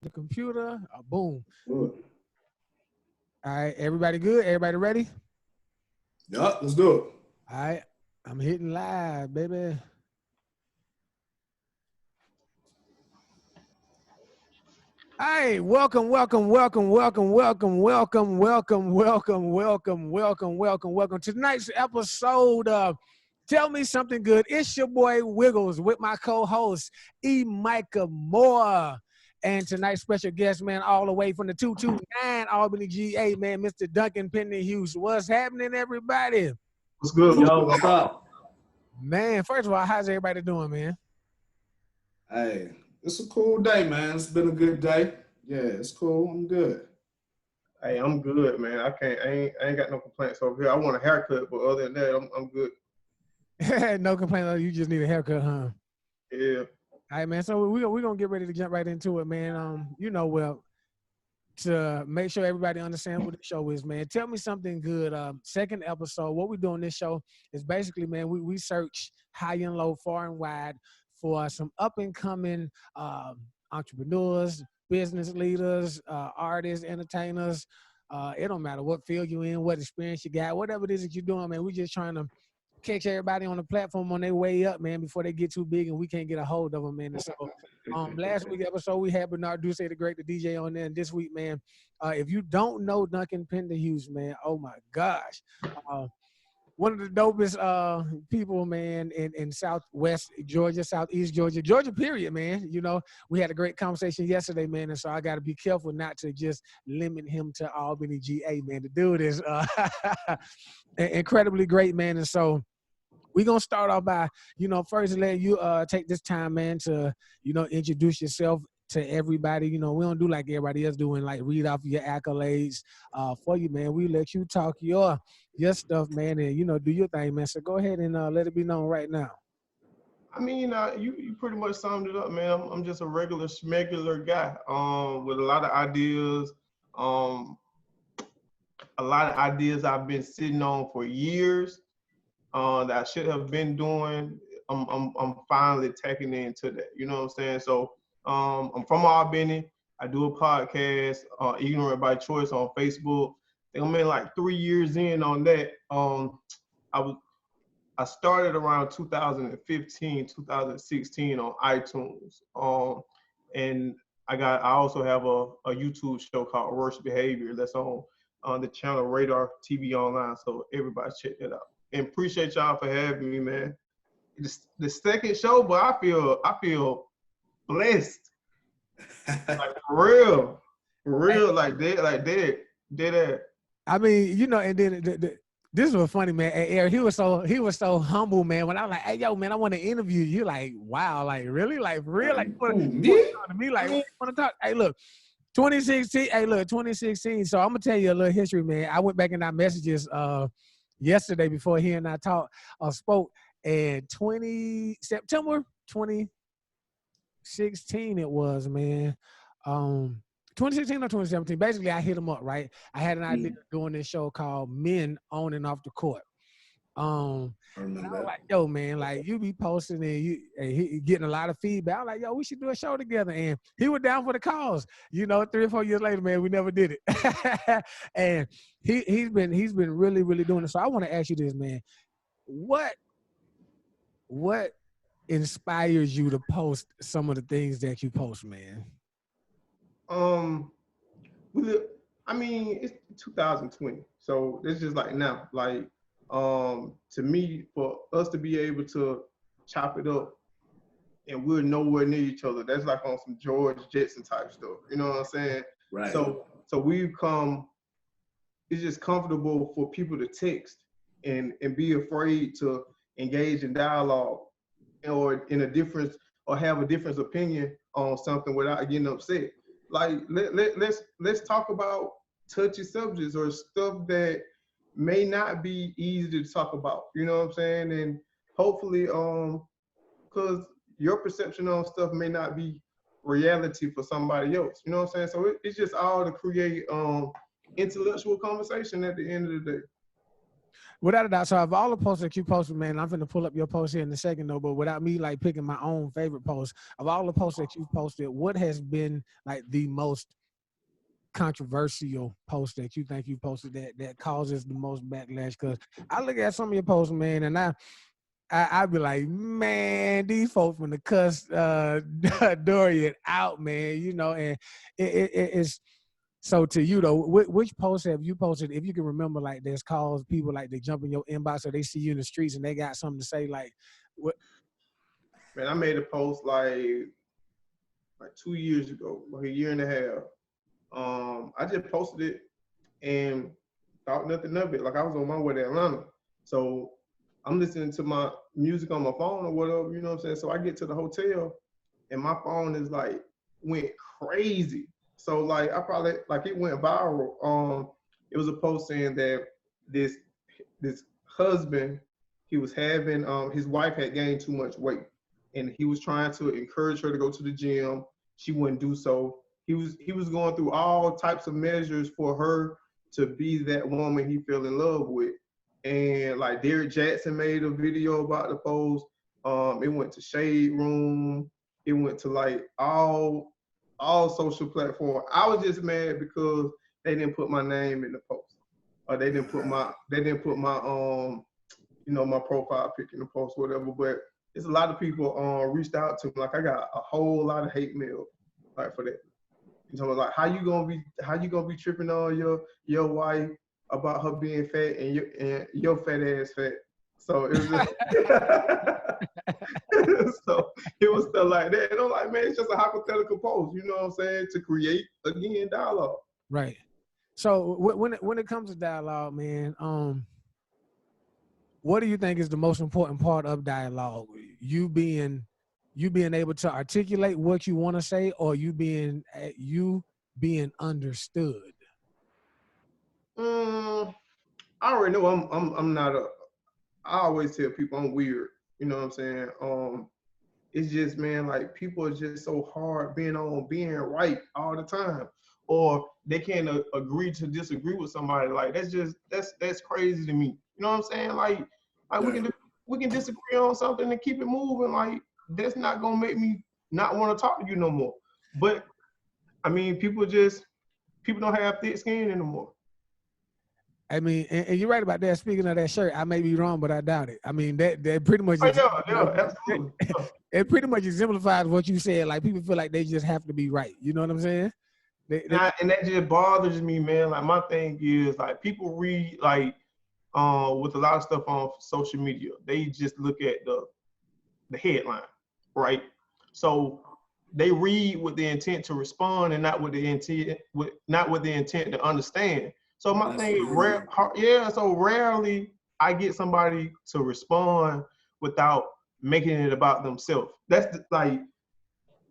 The computer, boom. Good. All right, everybody good? Everybody ready? Yup, let's do it. All right, I'm hitting live, baby. Hey, welcome to tonight's episode of Tell Me Something Good. It's your boy Wiggles with my co-host E. Micah Moore. And tonight's special guest, man, all the way from the 229 Albany, GA, man, Mr. Dunkan Pinderhuse. What's happening, everybody? What's good? Yo, what's up? Man, first of all, how's everybody doing, man? Hey, it's a cool day, man. It's been a good day. Yeah, it's cool. I'm good. Hey, I'm good, man. I ain't got no complaints over here. I want a haircut, but other than that, I'm good. No complaint. You just need a haircut, huh? Yeah. All right, man. So we're gonna get ready to jump right into it, man. To make sure everybody understands what the show is, man. Tell me something good. Second episode. What we do on this show is basically, man, we search high and low, far and wide for some up and coming entrepreneurs, business leaders, artists, entertainers. It don't matter what field you're in, what experience you got, whatever it is that you're doing, man. We just trying to catch everybody on the platform on their way up, man, before they get too big and we can't get a hold of them, man. And so last week episode we had Bernard Duce the Great, the DJ on there, and this week, man, if you don't know Dunkan Pinderhuse, man, oh my gosh. One of the dopest people, man, in Southwest Georgia, Southeast Georgia, period, man. You know, we had a great conversation yesterday, man, and so I got to be careful not to just limit him to Albany, GA, man. The dude is incredibly great, man, and so we're going to start off by, first let you take this time, man, to, introduce yourself to everybody. We don't do like everybody else doing, like read off your accolades for you, man. We let you talk your stuff, man, and, do your thing, man. So go ahead and let it be known right now. I mean, you pretty much summed it up, man. I'm just a regular schmegular guy with a lot of ideas. A lot of ideas I've been sitting on for years that I should have been doing. I'm finally taking into that. You know what I'm saying? So I'm from Albany. I do a podcast, Ignorant by Choice, on Facebook. I think I'm in like 3 years in on that. I started around 2015, 2016 on iTunes. And I also have a YouTube show called Worst Behavior that's on the channel Radar TV Online. So everybody check that out. And appreciate y'all for having me, man. It's the second show, but I feel blessed. Like for real, like dead. I mean, and then this was funny, man. Eric, he was so humble, man. When I was like, "Hey, yo, man, I want to interview you," like, wow, like really, like for real, like what to me, like want to talk. Hey, look, 2016. So I'm gonna tell you a little history, man. I went back in our messages yesterday before he and I spoke, and September 2016 it was, man. 2016 or 2017. Basically, I hit him up, right? I had an idea of doing this show called Men On and Off the Court. I was like, yo, man, like you be posting and he getting a lot of feedback. I was like, yo, we should do a show together. And he was down for the cause. 3 or 4 years later, man, we never did it. And he's been really, really doing it. So I want to ask you this, man. What inspires you to post some of the things that you post, man? It's 2020, so it's just like now. Like, to me, for us to be able to chop it up and we're nowhere near each other, that's like on some George Jetson type stuff. You know what I'm saying? Right. So we've come. It's just comfortable for people to text and be afraid to engage in dialogue or have a different opinion on something without getting upset. Like let's talk about touchy subjects or stuff that may not be easy to talk about. You know what I'm saying? And hopefully, because your perception on stuff may not be reality for somebody else. You know what I'm saying? So it's just all to create intellectual conversation at the end of the day. Without a doubt. So of all the posts that you posted, man, I'm finna pull up your post here in a second though, but without me like picking my own favorite post, of all the posts that you've posted, what has been like the most controversial post that you think you posted that causes the most backlash? Because I look at some of your posts, man, and I'd be like, man, these folks from the cuss Dorian out, man, you know, and it's so to you though, which posts have you posted, if you can remember, like that's caused people like they jump in your inbox or they see you in the streets and they got something to say, like what? Man, I made a post like 2 years ago, like a year and a half. I just posted it and thought nothing of it. Like I was on my way to Atlanta. So I'm listening to my music on my phone or whatever, you know what I'm saying? So I get to the hotel and my phone is like went crazy. So like I probably like it went viral. It was a post saying that this husband, he was having his wife had gained too much weight and he was trying to encourage her to go to the gym. She wouldn't do so. He was going through all types of measures for her to be that woman he fell in love with. And like Derek Jackson made a video about the post. It went to Shade Room. It went to like all social platforms. I was just mad because they didn't put my name in the post, or they didn't put my my profile pic in the post, whatever. But it's a lot of people reached out to me. Like I got a whole lot of hate mail like for that. So like, how you gonna be tripping on your wife about her being fat and your fat ass fat? So it was just, so it was stuff like that. And I'm like, man, it's just a hypothetical post, you know what I'm saying? To create again dialogue. Right. So when it comes to dialogue, man, what do you think is the most important part of dialogue? You being able to articulate what you want to say, or you being understood? I already know I'm not I always tell people I'm weird. You know what I'm saying? It's just, man, like people are just so hard being right all the time, or they can't agree to disagree with somebody. Like that's crazy to me. You know what I'm saying? Like we can disagree on something and keep it moving. Like that's not gonna make me not want to talk to you no more. But I mean, people don't have thick skin anymore. I mean, and you're right about that. Speaking of that shirt, I may be wrong, but I doubt it. I mean, that pretty much Absolutely. it pretty much exemplifies what you said. Like people feel like they just have to be right. You know what I'm saying? And that just bothers me, man. Like my thing is like people read like with a lot of stuff on social media, they just look at the headline, right? So they read with the intent to respond and not with the intent to understand. So my thing is so rarely I get somebody to respond without making it about themselves. That's like,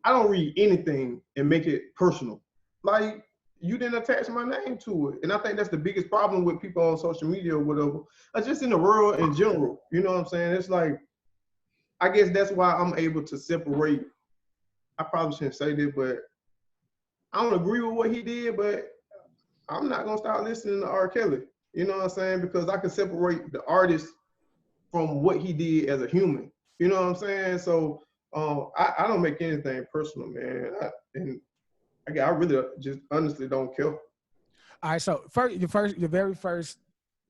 I don't read anything and make it personal. Like, you didn't attach my name to it. And I think that's the biggest problem with people on social media or whatever. Just in the world in general. You know what I'm saying? It's like, I guess that's why I'm able to separate. I probably shouldn't say this, but I don't agree with what he did, but I'm not gonna start listening to R. Kelly. You know what I'm saying? Because I can separate the artist from what he did as a human. You know what I'm saying? So I don't make anything personal, man. I really just honestly don't care. All right. So your very first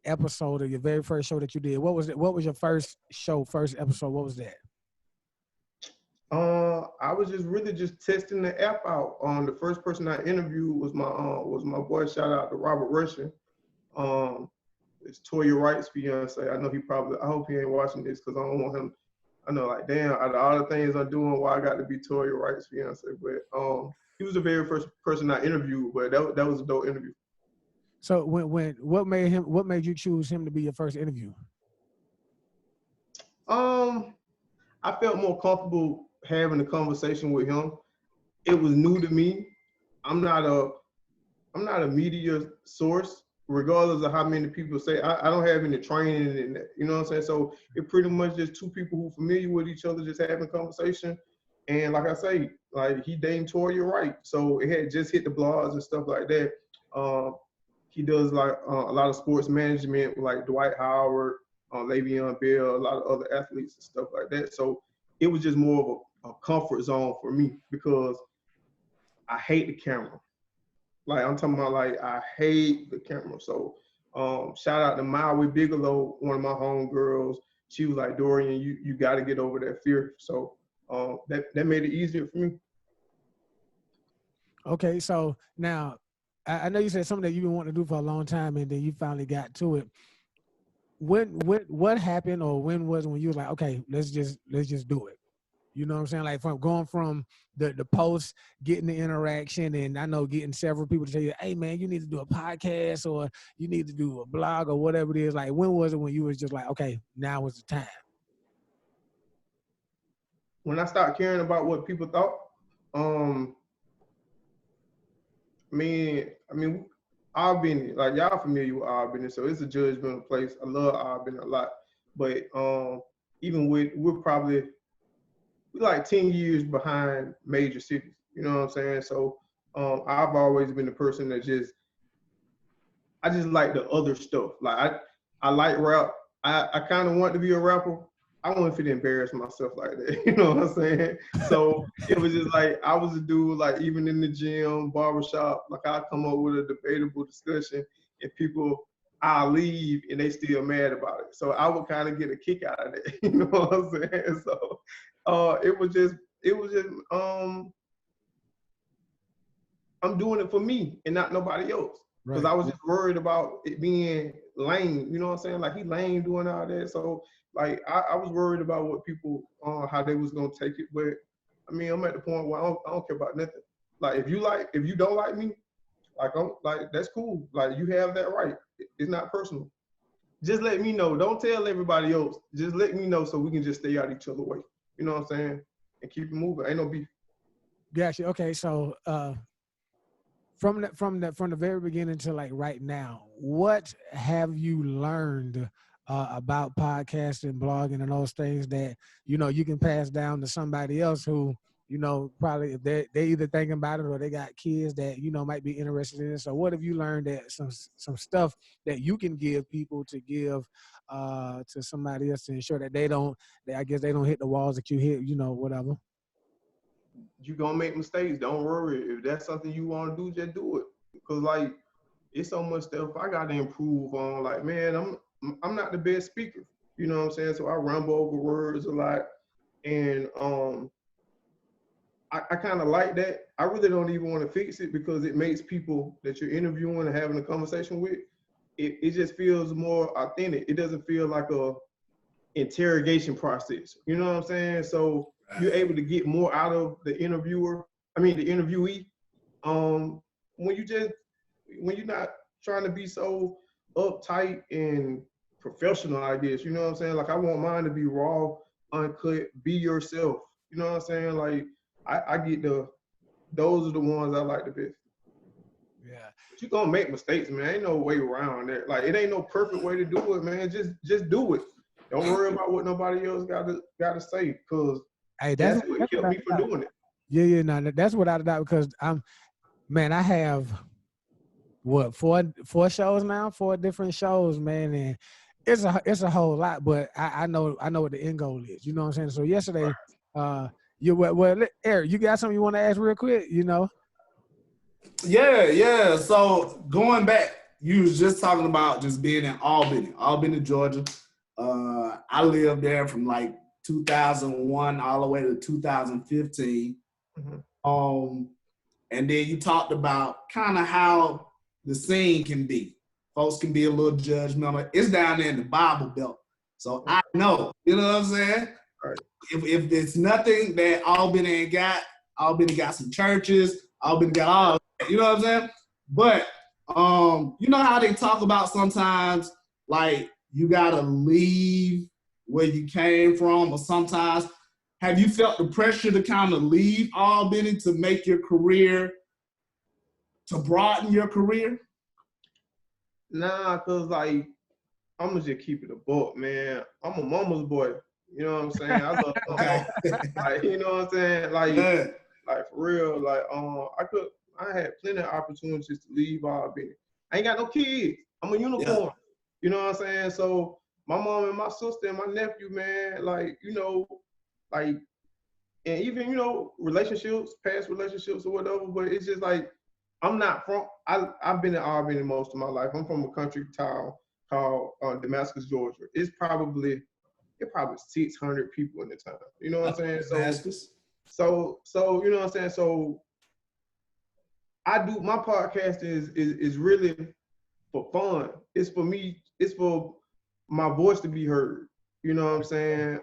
episode, or your very first show that you did, what was it? What was your first episode? What was that? I was just testing the app out. The first person I interviewed was my boy. Shout out to Robert Russian. It's Toya Wright's fiance. I know I hope he ain't watching this because I don't want him. I know, like, damn, out of all the things I'm doing, why I got to be Toya Wright's fiance. But he was the very first person I interviewed. But that was a dope interview. So what made you choose him to be your first interview? I felt more comfortable having a conversation with him. It was new to me. I'm not a media source, regardless of how many people say. I don't have any training in that. You know what I'm saying? So it pretty much just two people who are familiar with each other just having conversation. And like I say, like he dated Toya Wright. So it had just hit the blogs and stuff like that. He does like a lot of sports management with like Dwight Howard, Le'Veon Bell, a lot of other athletes and stuff like that. So it was just more of a comfort zone for me because I hate the camera. Like I'm talking about, like I hate the camera. So shout out to Maui Bigelow, one of my homegirls. She was like, Dorian, you got to get over that fear. So that made it easier for me. Okay, so now I know you said something that you've been wanting to do for a long time, and then you finally got to it. What happened, or when you was like, okay, let's just do it? You know what I'm saying? Like from going from the post, getting the interaction, and I know getting several people to tell you, hey man, you need to do a podcast or you need to do a blog or whatever it is. Like when was it when you was just like, okay, now is the time? When I started caring about what people thought, I mean, Albany, like y'all familiar with Albany, so it's a judgmental place. I love Albany a lot, but even we're like 10 years behind major cities. You know what I'm saying? So I've always been the person that I just like the other stuff. Like I like rap. I kind of want to be a rapper. I don't want to embarrass myself like that. You know what I'm saying? So it was just like I was a dude, like even in the gym, barbershop, like I come up with a debatable discussion and I'll leave and they still mad about it. So I would kind of get a kick out of that. You know what I'm saying? So it was just I'm doing it for me and not nobody else. Because I was just worried about it being lame. You know what I'm saying? Like he lame doing all that. So like I was worried about what people how they was gonna take it. But I mean, I'm at the point where I don't care about nothing. Like if you don't like me, like that's cool. Like you have that right. It's not personal. Just let me know. Don't tell everybody else. Just let me know so we can just stay out each other's way. You know what I'm saying? And keep it moving. Ain't no beef. Gotcha. Okay, so from the very beginning to like right now, what have you learned about podcasting, blogging, and those things that you can pass down to somebody else who probably if they either thinking about it or they got kids that might be interested in it. So what have you learned that some stuff that you can give people to give to somebody else to ensure that they don't hit the walls that you hit, whatever? You gonna make mistakes. Don't worry. If that's something you want to do, just do it. Because like it's so much stuff I gotta improve on. Like, man, I'm not the best speaker. You know what I'm saying? So I rumble over words a lot. And I kind of like that. I really don't even want to fix it because it makes people that you're interviewing and having a conversation with, it just feels more authentic. It doesn't feel like a interrogation process. You know what I'm saying? So you're able to get more out of the interviewee. When you're not trying to be so uptight and professional, I guess. You know what I'm saying? Like I want mine to be raw, uncut, be yourself. You know what I'm saying? Like I get those are the ones I like the best. Yeah. But you're gonna make mistakes, man. Ain't no way around that. Like it ain't no perfect way to do it, man. Just do it. Don't worry about what nobody else gotta say, because that's what kept me from doing it. Yeah, no, that's without a doubt. Because I have four shows now, 4 different shows, man, and it's a whole lot. But I know what the end goal is. You know what I'm saying? So yesterday, Eric, you got something you want to ask real quick? Yeah. So going back, you was just talking about just being in Albany, Georgia. I lived there from like 2001 all the way to 2015. Mm-hmm. And then you talked about kind of how the scene can be. Folks can be a little judgmental. It's down there in the Bible Belt. So I know, you know what I'm saying? Right. If it's nothing that Albany ain't got, Albany got some churches, Albany got all that, you know what I'm saying? But you know how they talk about sometimes like you gotta leave where you came from, or sometimes have you felt the pressure to kind of leave Albany to make your career, to broaden your career? Nah, cause like I'm gonna just keep it a buck, man. I'm a mama's boy. You know what I'm saying? I love like, you know what I'm saying? Like, yeah. Like for real. Like I had plenty of opportunities to leave Albany. I ain't got no kids. I'm a unicorn. You know what I'm saying? So my mom and my sister and my nephew, man, like, you know, like, and even, you know, relationships, past relationships or whatever, but it's just like, I'm not from, I've been in Albany most of my life. I'm from a country town called Damascus, Georgia. It's probably 600 people in the town. You know what I'm saying? Damascus. So you know what I'm saying? So I do, my podcast is really for fun. It's for me, it's for my voice to be heard. You know what I'm saying?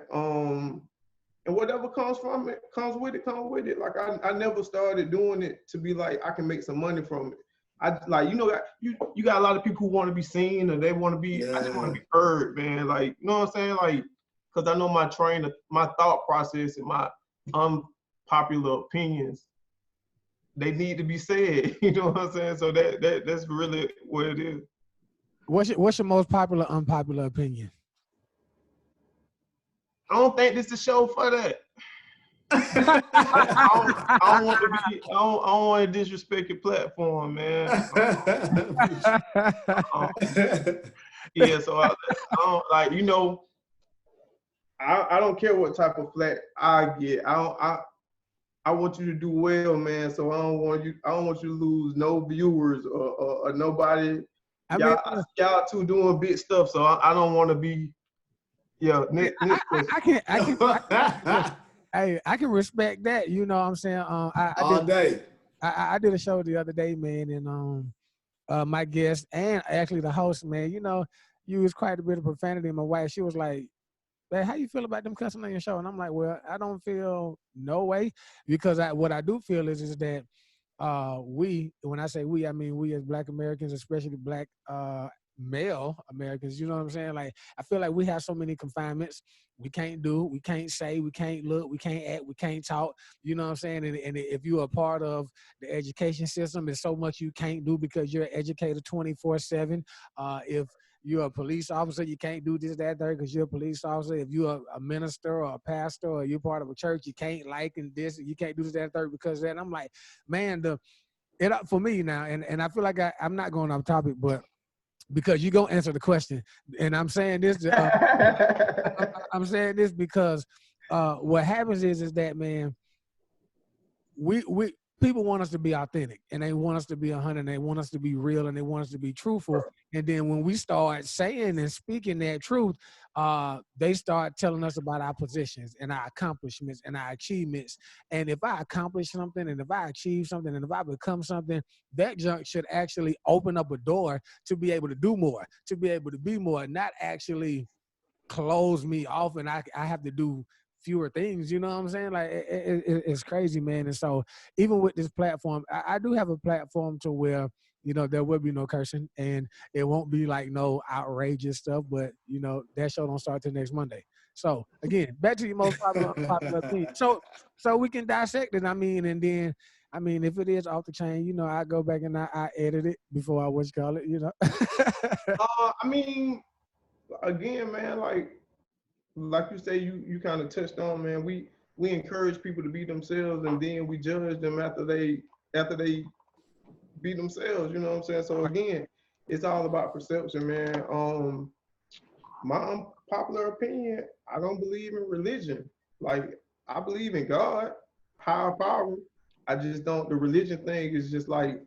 And whatever comes from it, comes with it. Like I never started doing it to be like I can make some money from it. I like, you know, you got a lot of people who want to be seen or they want to be, I just want to be heard, man. Like, you know what I'm saying? Like, because I know my thought process and my unpopular opinions, they need to be said. You know what I'm saying? So that's really what it is. What's your most popular, unpopular opinion? I don't think this is a show for that. I don't want to disrespect your platform, man. Yeah, so I don't, like, you know, I don't care what type of flat I get. I want you to do well, man. So I don't want you to lose no viewers or nobody. Y'all two doing big stuff, so I don't want to be. Yeah, I can respect that. You know what I'm saying? I did a show the other day, man, and my guest and actually the host, man, you know, used quite a bit of profanity. And my wife, she was like, "Hey, how you feel about them cussing on your show?" And I'm like, "Well, I don't feel no way, because what I do feel is that when I say we, I mean we as Black Americans, especially Black male Americans, you know what I'm saying? Like, I feel like we have so many confinements. We can't do, we can't say, we can't look, we can't act, we can't talk, you know what I'm saying? And if you're a part of the education system, there's so much you can't do because you're an educator 24/7. If you're a police officer, you can't do this, that, third, because you're a police officer. If you're a minister or a pastor or you're part of a church, you can't and this, you can't do this, that, third, because of that. And I'm like, man, for me now, and I feel like I'm not going off topic, but because you're going to answer the question. And I'm saying this, I'm saying this because what happens is that, man, we people want us to be authentic, and they want us to be 100, and they want us to be real, and they want us to be truthful. And then when we start saying and speaking that truth, they start telling us about our positions and our accomplishments and our achievements. And if I accomplish something, and if I achieve something, and if I become something, that junk should actually open up a door to be able to do more, to be able to be more, not actually close me off and I have to do fewer things. You know what I'm saying? Like, it's crazy, man. And so even with this platform, I do have a platform to where, you know, there will be no cursing and it won't be like no outrageous stuff, but you know, that show don't start till next Monday. So again, back to your most popular opinion. So we can dissect it. I mean, and then, I mean, if it is off the chain, you know, I go back and I edit it before I you know. I mean, again, man, like you say, you kind of touched on, man. We encourage people to be themselves, and then we judge them after they be themselves. You know what I'm saying? So again, it's all about perception, man. My unpopular opinion, I don't believe in religion. Like, I believe in God, higher power. I just don't. The religion thing is just like,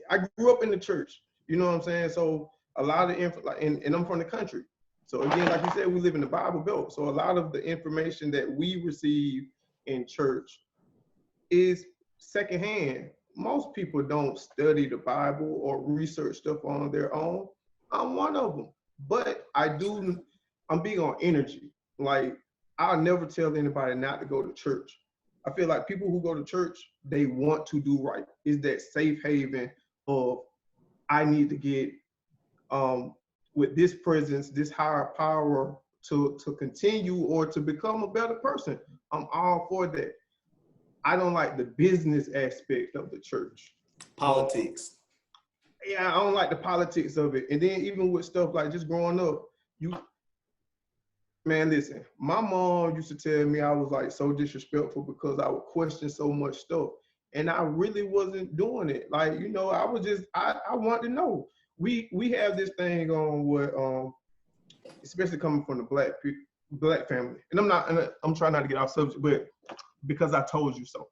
I grew up in the church. You know what I'm saying? So a lot of and I'm from the country. So again, like you said, we live in the Bible Belt. So a lot of the information that we receive in church is secondhand. Most people don't study the Bible or research stuff on their own. I'm one of them. But I'm big on energy. Like, I'll never tell anybody not to go to church. I feel like people who go to church, they want to do right. It's that safe haven of, I need to get with this presence, this higher power to continue or to become a better person. I'm all for that. I don't like the business aspect of the church. Politics. Yeah, I don't like the politics of it. And then even with stuff like just growing up, man, listen, my mom used to tell me I was like so disrespectful because I would question so much stuff. and I really wasn't doing it. Like, you know, I was just I want to know. We have this thing on where especially coming from the black family, and I'm trying not to get off subject, but because I told you so.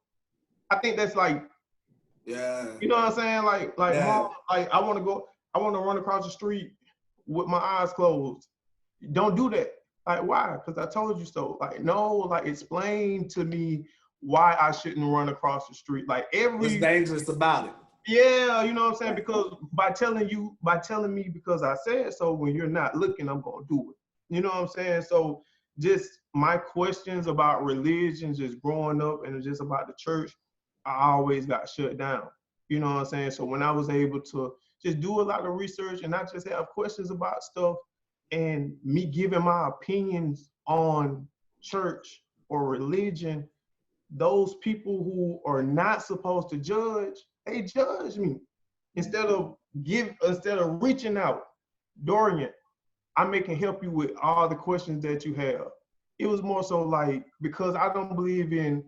I think that's like, Yeah. you know what I'm saying? Like Yeah. mom, like I want to run across the street with my eyes closed. Don't do that. Like, why? Because I told you so. Like, no, like explain to me why I shouldn't run across the street. Like What's dangerous about it? yeah, you know what I'm saying? Because by telling me because I said so, when you're not looking, I'm gonna do it. You know what I'm saying? So just my questions about religion, just growing up and just about the church, I always got shut down. You know what I'm saying? So when I was able to just do a lot of research and not just have questions about stuff and me giving my opinions on church or religion, those people who are not supposed to judge, they judge me. Instead of reaching out, Dorian, I can help you with all the questions that you have. It was more so like, because I don't believe in,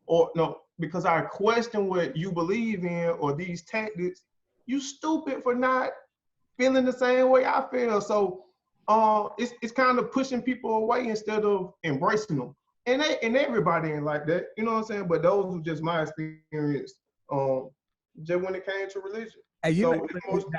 or no, because I question what you believe in or these tactics, you stupid for not feeling the same way I feel. So it's kind of pushing people away instead of embracing them. And everybody ain't like that, you know what I'm saying? But those were just my experience, just when it came to religion. Hey, you So know,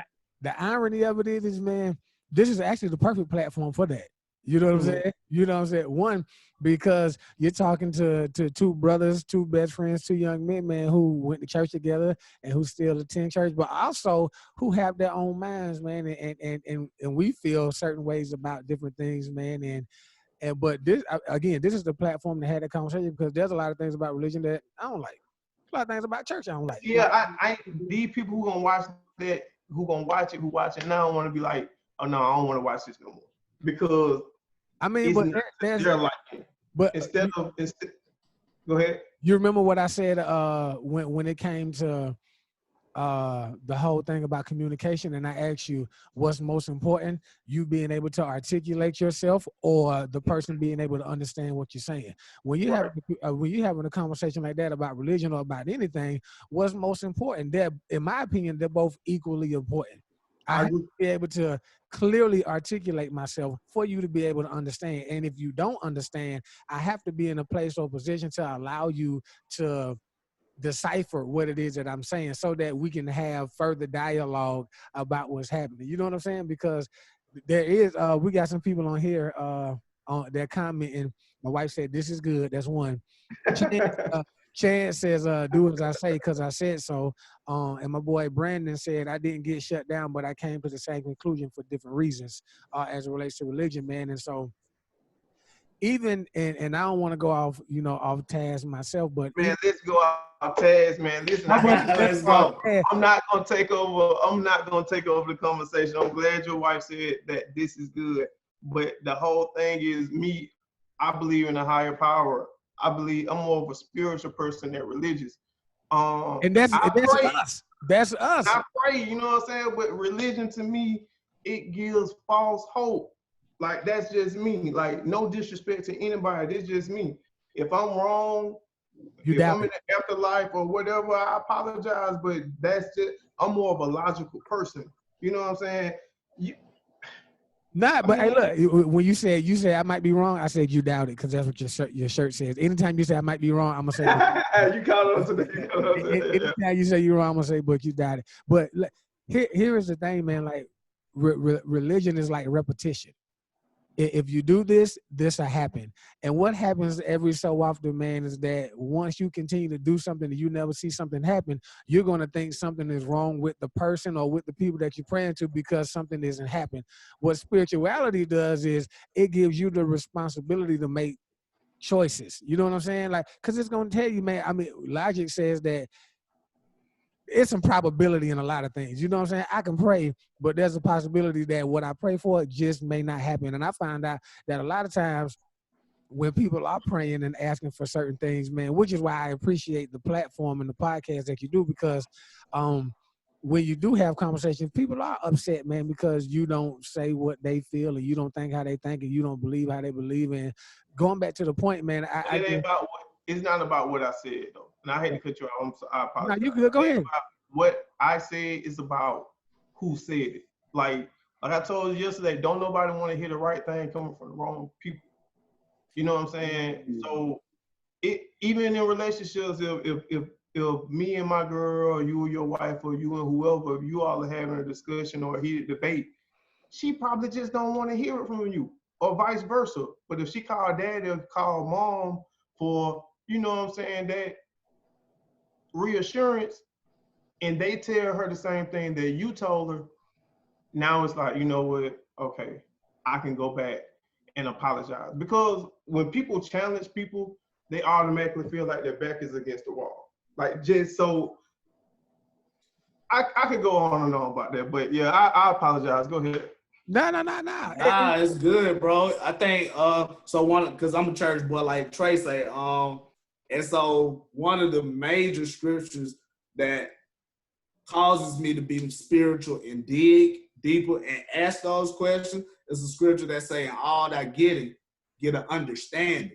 the irony of it is, man, this is actually the perfect platform for that. You know what I'm saying? You know what I'm saying? One, because you're talking to two brothers, two best friends, two young men, man, who went to church together and who still attend church, but also who have their own minds, man, and we feel certain ways about different things, man, but this, again, this is the platform to have that conversation, because there's a lot of things about religion that I don't like. A lot of things about church I don't like. Yeah, I these people who gonna watch that, who watch it now, want to be like, oh no, I don't want to watch this no more, because I mean, but they're like it. But instead, go ahead. You remember what I said when it came to the whole thing about communication, and I asked you what's most important, you being able to articulate yourself or the person being able to understand what you're saying. When you have when you having a conversation like that about religion or about anything, what's most important? They're, in my opinion, they're both equally important. I have to be able to clearly articulate myself for you to be able to understand. And if you don't understand, I have to be in a place or position to allow you to decipher what it is that I'm saying, so that we can have further dialogue about what's happening. You know what I'm saying? Because there is, we got some people on here on their commenting. My wife said, "This is good." That's one. Chad says, "Do as I say, because I said so." And my boy Brandon said, "I didn't get shut down, but I came to the same conclusion for different reasons as it relates to religion, man." And so, even and I don't want to go off, off task myself, but man, let's go off task, man. Listen, let's go. I'm not gonna take over. I'm not gonna take over the conversation. I'm glad your wife said that this is good, but the whole thing is me. I believe in a higher power. I believe I'm more of a spiritual person than religious. And that's us. That's us. I pray, you know what I'm saying? But religion to me, it gives false hope. Like, that's just me. Like, no disrespect to anybody. It's just me. If I'm wrong, if I'm in the afterlife or whatever, I apologize. But that's just, I'm more of a logical person. You know what I'm saying? But hey, look, when you said I might be wrong, I said you doubt it, because that's what your shirt says. Anytime you say I might be wrong, I'm gonna say you call it to the anytime you say you're wrong, I'm gonna say, but you doubt it. But here is the thing, man. Like religion is like repetition. If you do this, this will happen. And what happens every so often, man, is that once you continue to do something and you never see something happen, you're going to think something is wrong with the person or with the people that you're praying to, because something isn't happening. What spirituality does is it gives you the responsibility to make choices. You know what I'm saying? Like, because it's going to tell you, man, I mean, logic says that it's some probability in a lot of things. You know what I'm saying? I can pray, but there's a possibility that what I pray for just may not happen. And I find out that a lot of times when people are praying and asking for certain things, man, which is why I appreciate the platform and the podcast that you do, because when you do have conversations, people are upset, man, because you don't say what they feel and you don't think how they think and you don't believe how they believe. And going back to the point, man, it ain't about what it's not about what I said though. And I hate to cut you off. I No, apologize. you good. Go ahead. What I said is about who said it. Like I told you yesterday, don't nobody want to hear the right thing coming from the wrong people. You know what I'm saying? So even in relationships, if me and my girl, or you and your wife, or you and whoever, if you all are having a discussion or a heated debate, she probably just don't want to hear it from you, or vice versa. But if she called daddy or called mom for, you know what I'm saying, that reassurance, and they tell her the same thing that you told her, now it's like, you know what, okay, I can go back and apologize. Because when people challenge people, they automatically feel like their back is against the wall. Like, just so, I could go on and on about that, but yeah, I apologize. Go ahead. No. Nah, it's good, bro. I think because I'm a church boy, like Trey say, and so one of the major scriptures that causes me to be spiritual and dig deeper and ask those questions is a scripture that's saying, all that getting, get an understanding.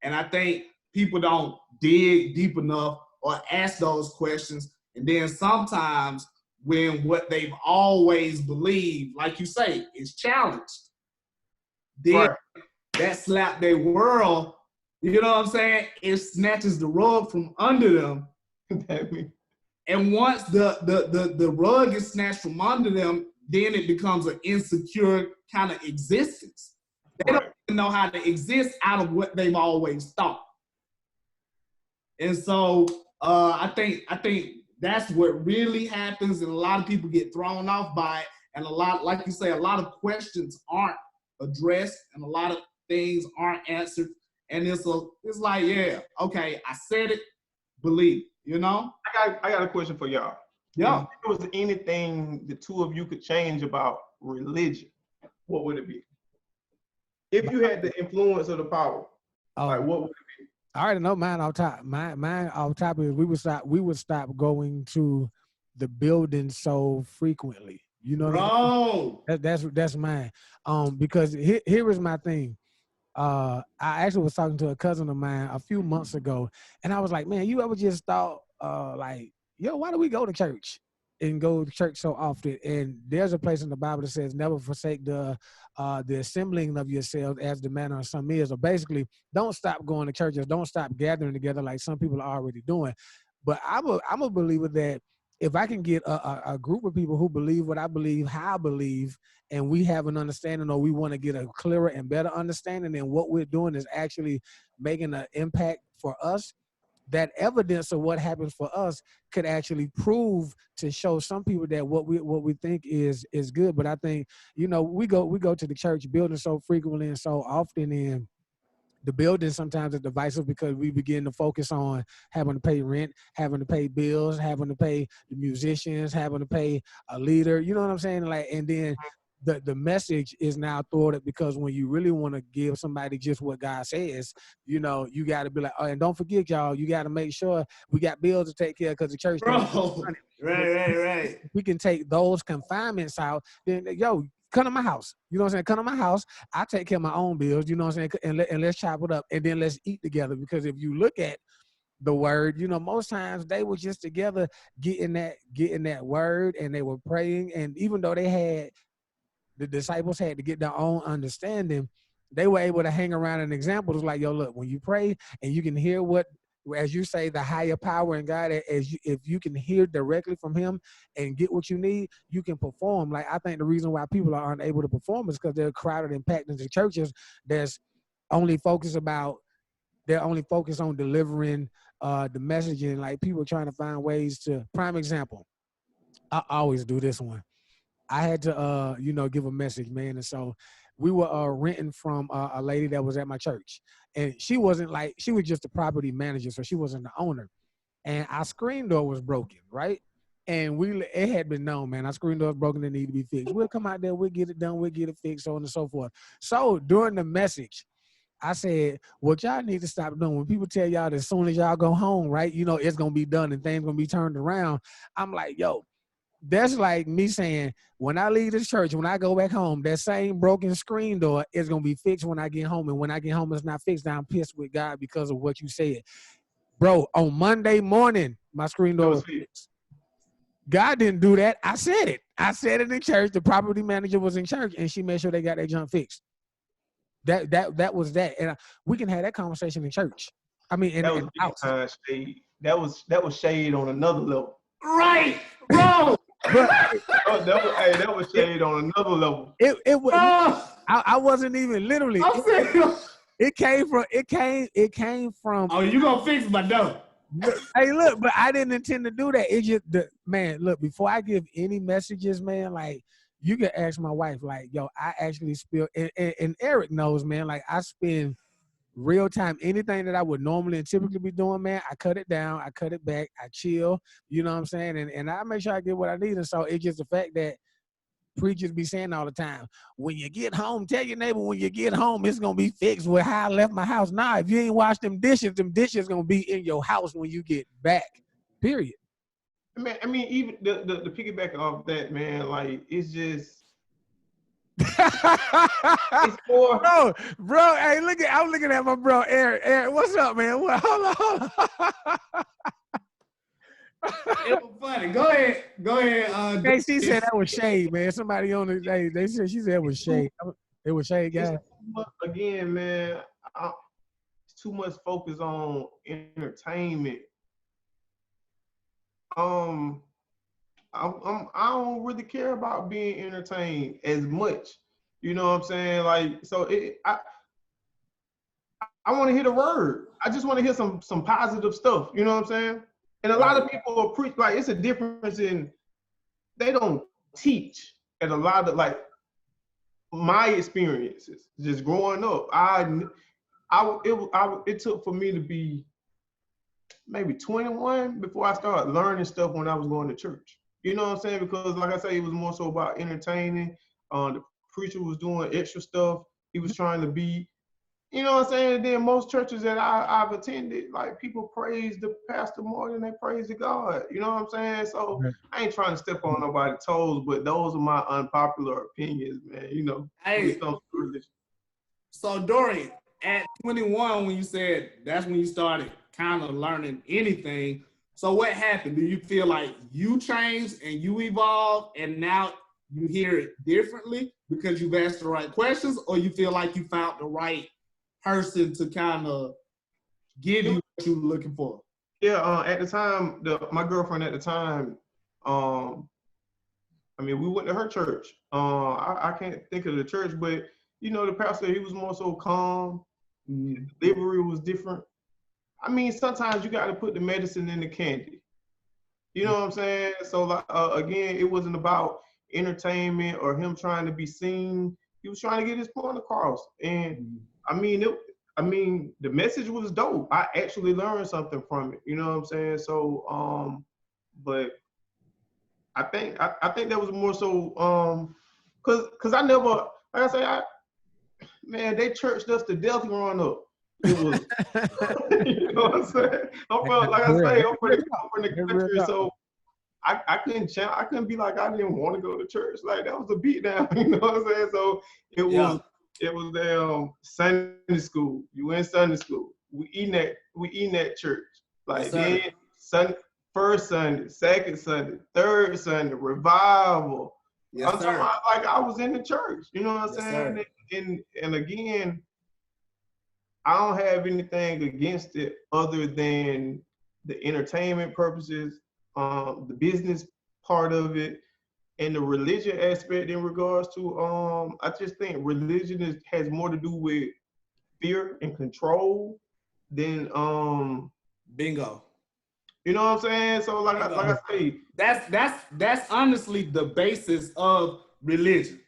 And I think people don't dig deep enough or ask those questions. And then sometimes when what they've always believed, like you say, is challenged, then that slap their world, you know what I'm saying? It snatches the rug from under them. And once the rug is snatched from under them, then it becomes an insecure kind of existence. They don't even know how to exist out of what they've always thought. And so I think that's what really happens, and a lot of people get thrown off by it. And a lot, like you say, a lot of questions aren't addressed, and a lot of things aren't answered. And it's like, yeah, okay, I said it, believe, you know? I got a question for y'all. Yeah. If there was anything the two of you could change about religion, what would it be? If you had the influence of the power, like what would it be? I already know mine off top. Mine off top is we would stop going to the building so frequently. You know what I mean? That's mine. Because here is my thing. I actually was talking to a cousin of mine a few months ago, and I was like, man, you ever just thought like, yo, why do we go to church and go to church so often? And there's a place in the Bible that says, never forsake the assembling of yourselves as the manner of some is. Or basically, don't stop going to churches, don't stop gathering together like some people are already doing. But I'm a believer that if I can get a group of people who believe what I believe, how I believe, and we have an understanding, or we want to get a clearer and better understanding, and what we're doing is actually making an impact for us, that evidence of what happens for us could actually prove to show some people that what we think is good. But I think, you know, we go to the church building so frequently and so often, and the building sometimes is divisive because we begin to focus on having to pay rent, having to pay bills, having to pay the musicians, having to pay a leader. You know what I'm saying? Like, and then the message is now thwarted, because when you really want to give somebody just what God says, you know, you got to be like, oh, and don't forget, y'all, you got to make sure we got bills to take care of, because the church. Right. We can take those confinements out. Then, yo, come to my house. You know what I'm saying? Come to my house. I take care of my own bills. You know what I'm saying? And let's chop it up, and then let's eat together. Because if you look at the word, you know, most times they were just together getting that word, and they were praying. And even though the disciples had to get their own understanding, they were able to hang around an example. It's like, yo, look, when you pray and you can hear what, as you say, the higher power in God, if you can hear directly from him and get what you need, you can perform. Like, I think the reason why people are unable to perform is because they're crowded and packed into churches that's only focused on delivering the messaging. Like, people trying to find ways to, prime example, I always do this one. I had to, give a message, man. And so we were renting from a lady that was at my church. And she was just a property manager, so she wasn't the owner. And our screen door was broken, right? And it had been known, man, our screen door was broken, it needed to be fixed. We'll come out there, we'll get it done, we'll get it fixed, so on and so forth. So during the message, I said, what y'all need to stop doing, when people tell y'all that as soon as y'all go home, right, you know, it's going to be done and things going to be turned around. I'm like, yo, that's like me saying, when I leave this church, when I go back home, that same broken screen door is going to be fixed when I get home. And when I get home, it's not fixed. I'm pissed with God because of what you said. Bro, on Monday morning, my screen door was fixed. God didn't do that. I said it. I said it in church. The property manager was in church, and she made sure they got their junk fixed. That was that. And we can have that conversation in church. I mean, in the house. Shade. That was shade on another level. Right, bro. But that was shade on another level. It was. I wasn't even literally. It came from. Oh, you gonna fix my door? Hey, look, but I didn't intend to do that. It just, man, look, before I give any messages, man, like, you can ask my wife, like, yo, I actually spill, and Eric knows, man, like, I spend real time, anything that I would normally and typically be doing, man, I cut it down, I cut it back, I chill, you know what I'm saying? And I make sure I get what I need. And so it's just the fact that preachers be saying all the time, when you get home, tell your neighbor when you get home, it's going to be fixed with how I left my house. Nah, if you ain't washed them dishes going to be in your house when you get back, period. Man, I mean, even the piggyback off that, man, like, it's just, it's more. Bro, hey, I'm looking at my bro, Eric, what's up, man? Hold on. It was funny. Go ahead. KC said that was shade, man. Somebody on the they said she said it was shade. It was shade, guys. Again, man, it's too much focus on entertainment. I don't really care about being entertained as much. You know what I'm saying? Like, so I want to hear the word. I just want to hear some positive stuff. You know what I'm saying? And a lot of people preach, like, it's a difference in, they don't teach at a lot of, like, my experiences just growing up. It took for me to be maybe 21 before I started learning stuff when I was going to church. You know what I'm saying? Because, like I say, it was more so about entertaining. The preacher was doing extra stuff. He was trying to be, you know what I'm saying? And then most churches that I've attended, like, people praise the pastor more than they praise the God. You know what I'm saying? So I ain't trying to step on nobody's toes, but those are my unpopular opinions, man. You know, when it comes to religion. So Dorian, at 21, when you said that's when you started kind of learning anything, so what happened? Do you feel like you changed and you evolved and now you hear it differently because you've asked the right questions, or you feel like you found the right person to kind of give you what you were looking for? Yeah, at the time, my girlfriend at the time, I mean, we went to her church. I can't think of the church, but, you know, the pastor, he was more so calm. The delivery was different. I mean, sometimes you got to put the medicine in the candy. You know what I'm saying? So, like, again, it wasn't about entertainment or him trying to be seen. He was trying to get his point across. And I mean, the message was dope. I actually learned something from it. You know what I'm saying? So, but I think that was more so, cause I never, like I say, man, they churched us to death growing up. It was, you know what I'm saying? I'm from the country, so I couldn't be like, I didn't want to go to church. Like, that was a beat down. You know what I'm saying? So it was Sunday school. You in Sunday school. We eating at church. Like, then first Sunday, second Sunday, third Sunday, revival. I'm talking about, like, I was in the church. You know what I'm saying? And again, I don't have anything against it other than the entertainment purposes, the business part of it, and the religion aspect in regards to, I just think religion has more to do with fear and control than bingo. You know what I'm saying? So like I say, that's honestly the basis of religion.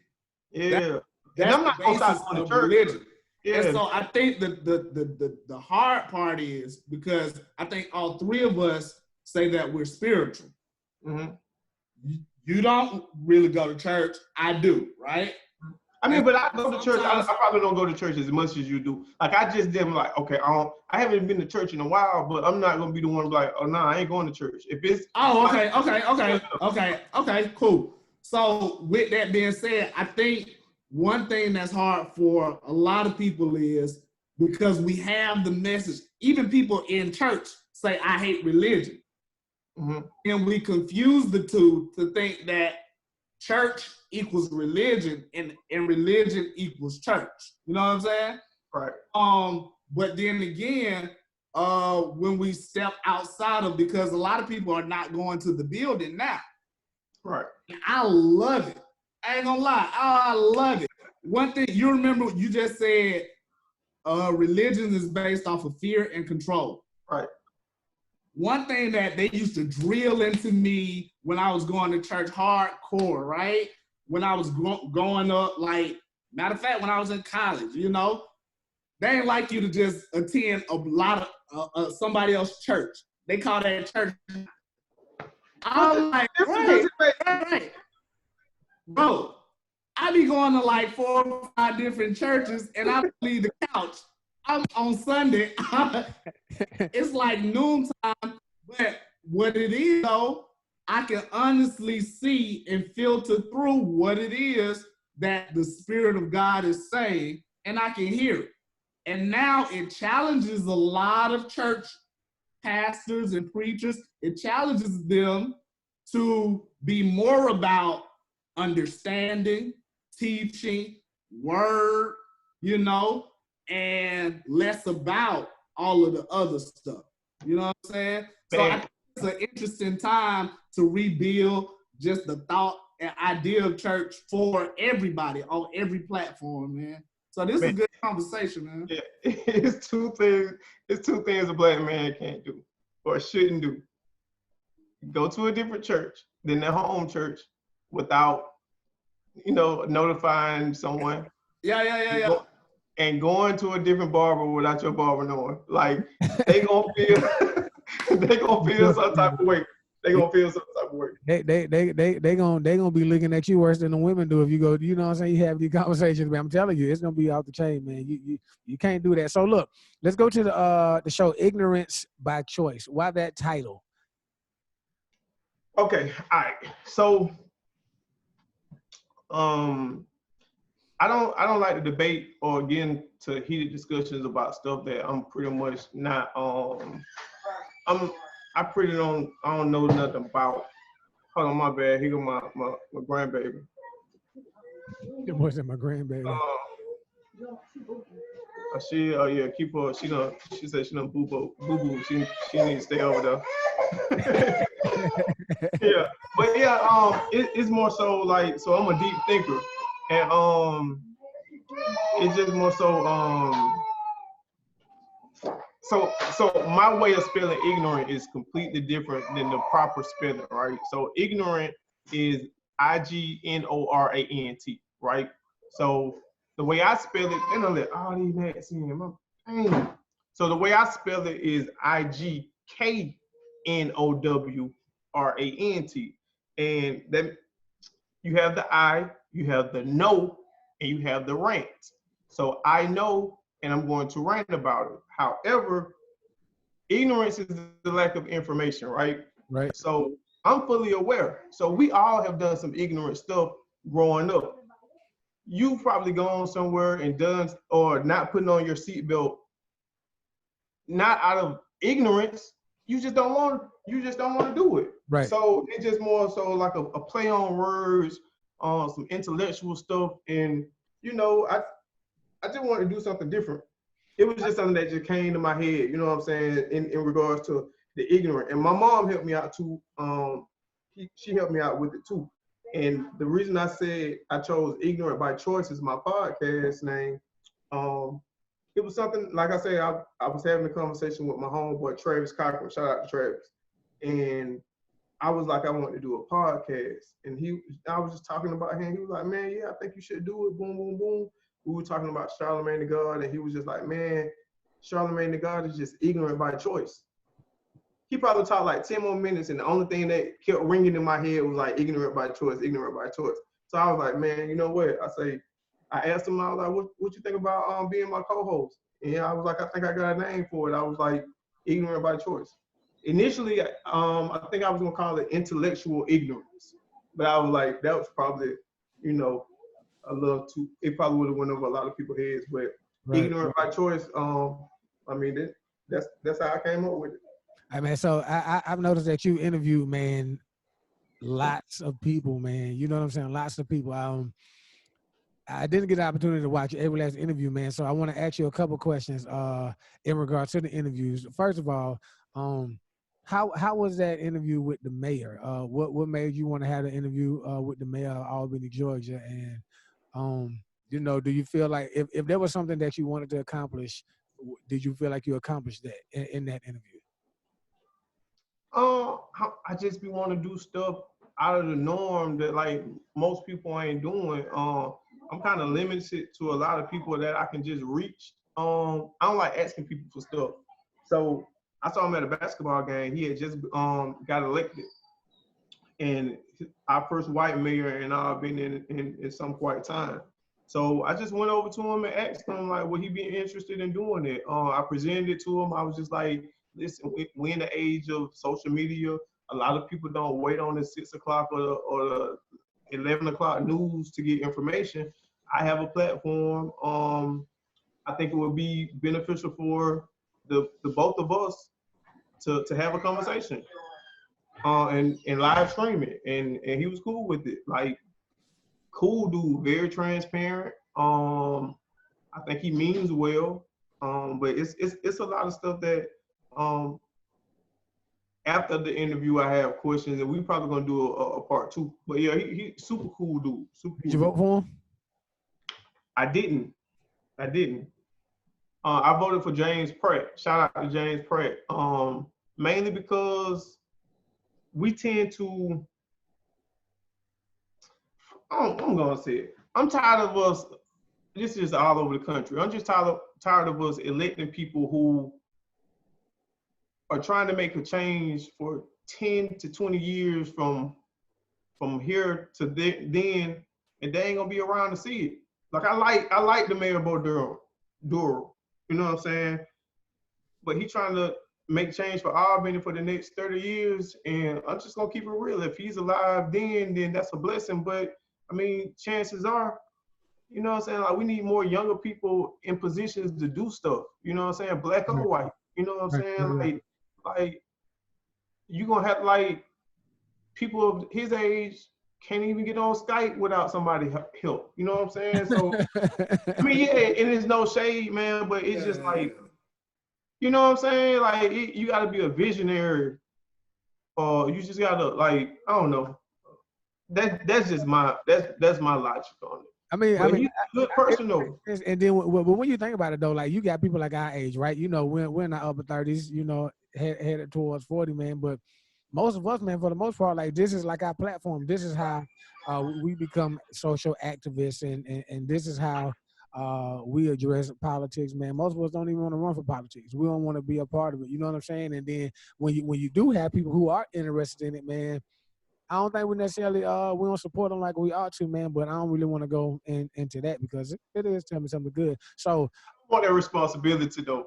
Yeah. That's I'm not the basis of religion. Yeah. And so I think the hard part is, because I think all three of us say that we're spiritual. Mm-hmm. You don't really go to church. I do, right? I mean, but I go to church. I probably don't go to church as much as you do. Like I just did. like, okay, I haven't been to church in a while, but I'm not gonna be the one like, oh no, I ain't going to church. If it's okay, cool. So with that being said, I think one thing that's hard for a lot of people is because we have the message. Even people in church say, "I hate religion," and we confuse the two to think that church equals religion and religion equals church. You know what I'm saying? Right. But then again, when we step outside of, because a lot of people are not going to the building now. Right. And I love it. I ain't gonna lie. I love it. One thing, you remember you just said religion is based off of fear and control. Right. One thing that they used to drill into me when I was going to church hardcore, right? When I was growing up, like, matter of fact, when I was in college, you know, they ain't like you to just attend a lot of somebody else's church. They call that church. I'm like, right. Bro, I be going to like 4 or 5 different churches, and I leave the couch. I'm on Sunday. It's like noontime, but what it is, though, I can honestly see and filter through what it is that the Spirit of God is saying, and I can hear it. And now it challenges a lot of church pastors and preachers. It challenges them to be more about understanding, teaching, word, you know, and less about all of the other stuff. You know what I'm saying? So I think it's an interesting time to rebuild just the thought and idea of church for everybody on every platform, man. So this is a good conversation, man. Yeah, it's two things a black man can't do or shouldn't do. Go to a different church than their home church without, you know, notifying someone. Yeah. And going to a different barber without your barber knowing. Like, they gonna feel some type of way. They gonna be looking at you worse than the women do if you go, you know what I'm saying, you have these conversations, man. I'm telling you, it's gonna be off the chain, man. You can't do that. So look, let's go to the show Ignorance by Choice. Why that title? Okay, all right. So I don't like to debate or get into heated discussions about stuff that I'm pretty much not I don't know nothing about. Hold on, my bad. Here go my grandbaby. It wasn't my grandbaby. Keep her. She said she done boo boo. She needs to stay over there. Yeah, but yeah, it's more so like, so I'm a deep thinker, and it's just more so my way of spelling ignorant is completely different than the proper spelling, right? So ignorant is IgKnowrant, right? So the way I spell it, and I let all these nags in. So the way I spell it is IgKnowrant, and then you have the I, you have the know, and you have the rant. So I know, and I'm going to rant about it. However, ignorance is the lack of information, right? Right. So I'm fully aware. So we all have done some ignorant stuff growing up. You've probably gone somewhere and done, or not putting on your seatbelt, not out of ignorance. You just don't want to do it. Right. So it's just more so like a play on words, some intellectual stuff, and you know, I just wanted to do something different. It was just something that just came to my head, you know what I'm saying, in regards to the ignorant. And my mom helped me out too. She helped me out with it too. And the reason I said I chose Ignorant by Choice is my podcast name. It was something, like I said, I was having a conversation with my homeboy, Travis Cochran. Shout out to Travis. And I was like, I want to do a podcast. And I was just talking about him. He was like, man, yeah, I think you should do it. Boom, boom, boom. We were talking about Charlemagne the God, and he was just like, man, Charlemagne the God is just ignorant by choice. He probably talked like 10 more minutes, and the only thing that kept ringing in my head was like ignorant by choice, ignorant by choice. So I was like, man, you know what? I asked him, I was like, what you think about being my co-host? And I was like, I think I got a name for it. I was like, ignorant by choice. Initially, I think I was gonna call it intellectual ignorance, but I was like, that was probably, you know, a little too. It probably would have went over a lot of people's heads, but Right. ignorant by choice. I mean, that's how I came up with it. I mean, so I've noticed that you interviewed, man, lots of people, man. You know what I'm saying? Lots of people. I didn't get the opportunity to watch every last interview, man. So I want to ask you a couple questions in regards to the interviews. First of all, how was that interview with the mayor? What made you want to have the interview with the mayor of Albany, Georgia? And you know, do you feel like if there was something that you wanted to accomplish, did you feel like you accomplished that in that interview? I just be want to do stuff out of the norm that like most people ain't doing. I'm kind of limited to a lot of people that I can just reach. I don't like asking people for stuff. So I saw him at a basketball game. He had just got elected, and our first white mayor and I've been in some quite time. So I just went over to him and asked him like, would he be interested in doing it? I presented it to him. I was just like, listen, we're in the age of social media. A lot of people don't wait on the 6 o'clock or the 11 o'clock news to get information. I have a platform. I think it would be beneficial for the both of us to have a conversation and live stream it. And he was cool with it. Like, cool dude, very transparent. I think he means well. But it's a lot of stuff that after the interview I have questions, and we probably gonna do a part 2. But yeah, he super cool dude. Super cool. Did you vote for him? I didn't. I voted for James Pratt. Shout out to James Pratt. Mainly because we tend to. I'm gonna say it. I'm tired of us. This is all over the country. I'm just tired of us electing people who are trying to make a change for 10 to 20 years from here to then, and they ain't gonna be around to see it. Like I like the mayor of Durham, you know what I'm saying? But he trying to make change for Albany for the next 30 years, and I'm just gonna keep it real. If he's alive then that's a blessing. But I mean, chances are, you know what I'm saying? Like we need more younger people in positions to do stuff. You know what I'm saying? Black or white. You know what I'm saying? Like you gonna have like people of his age can't even get on Skype without somebody help. You know what I'm saying? So I mean, yeah, it is no shade, man, but it's just like, you know what I'm saying? Like you gotta be a visionary, or you just gotta like, I don't know. That's just my that's my logic on it. I mean, he's a good person though. And then when you think about it though, like you got people like our age, right? You know, we're in the upper 30s, you know, headed towards 40, man. But most of us, man, for the most part, like this is like our platform. This is how we become social activists, and this is how we address politics, man. Most of us don't even want to run for politics. We don't want to be a part of it. You know what I'm saying? And then when you do have people who are interested in it, man, I don't think we necessarily we don't support them like we ought to, man. But I don't really want to go into that because it is telling me something good. So I want that responsibility though.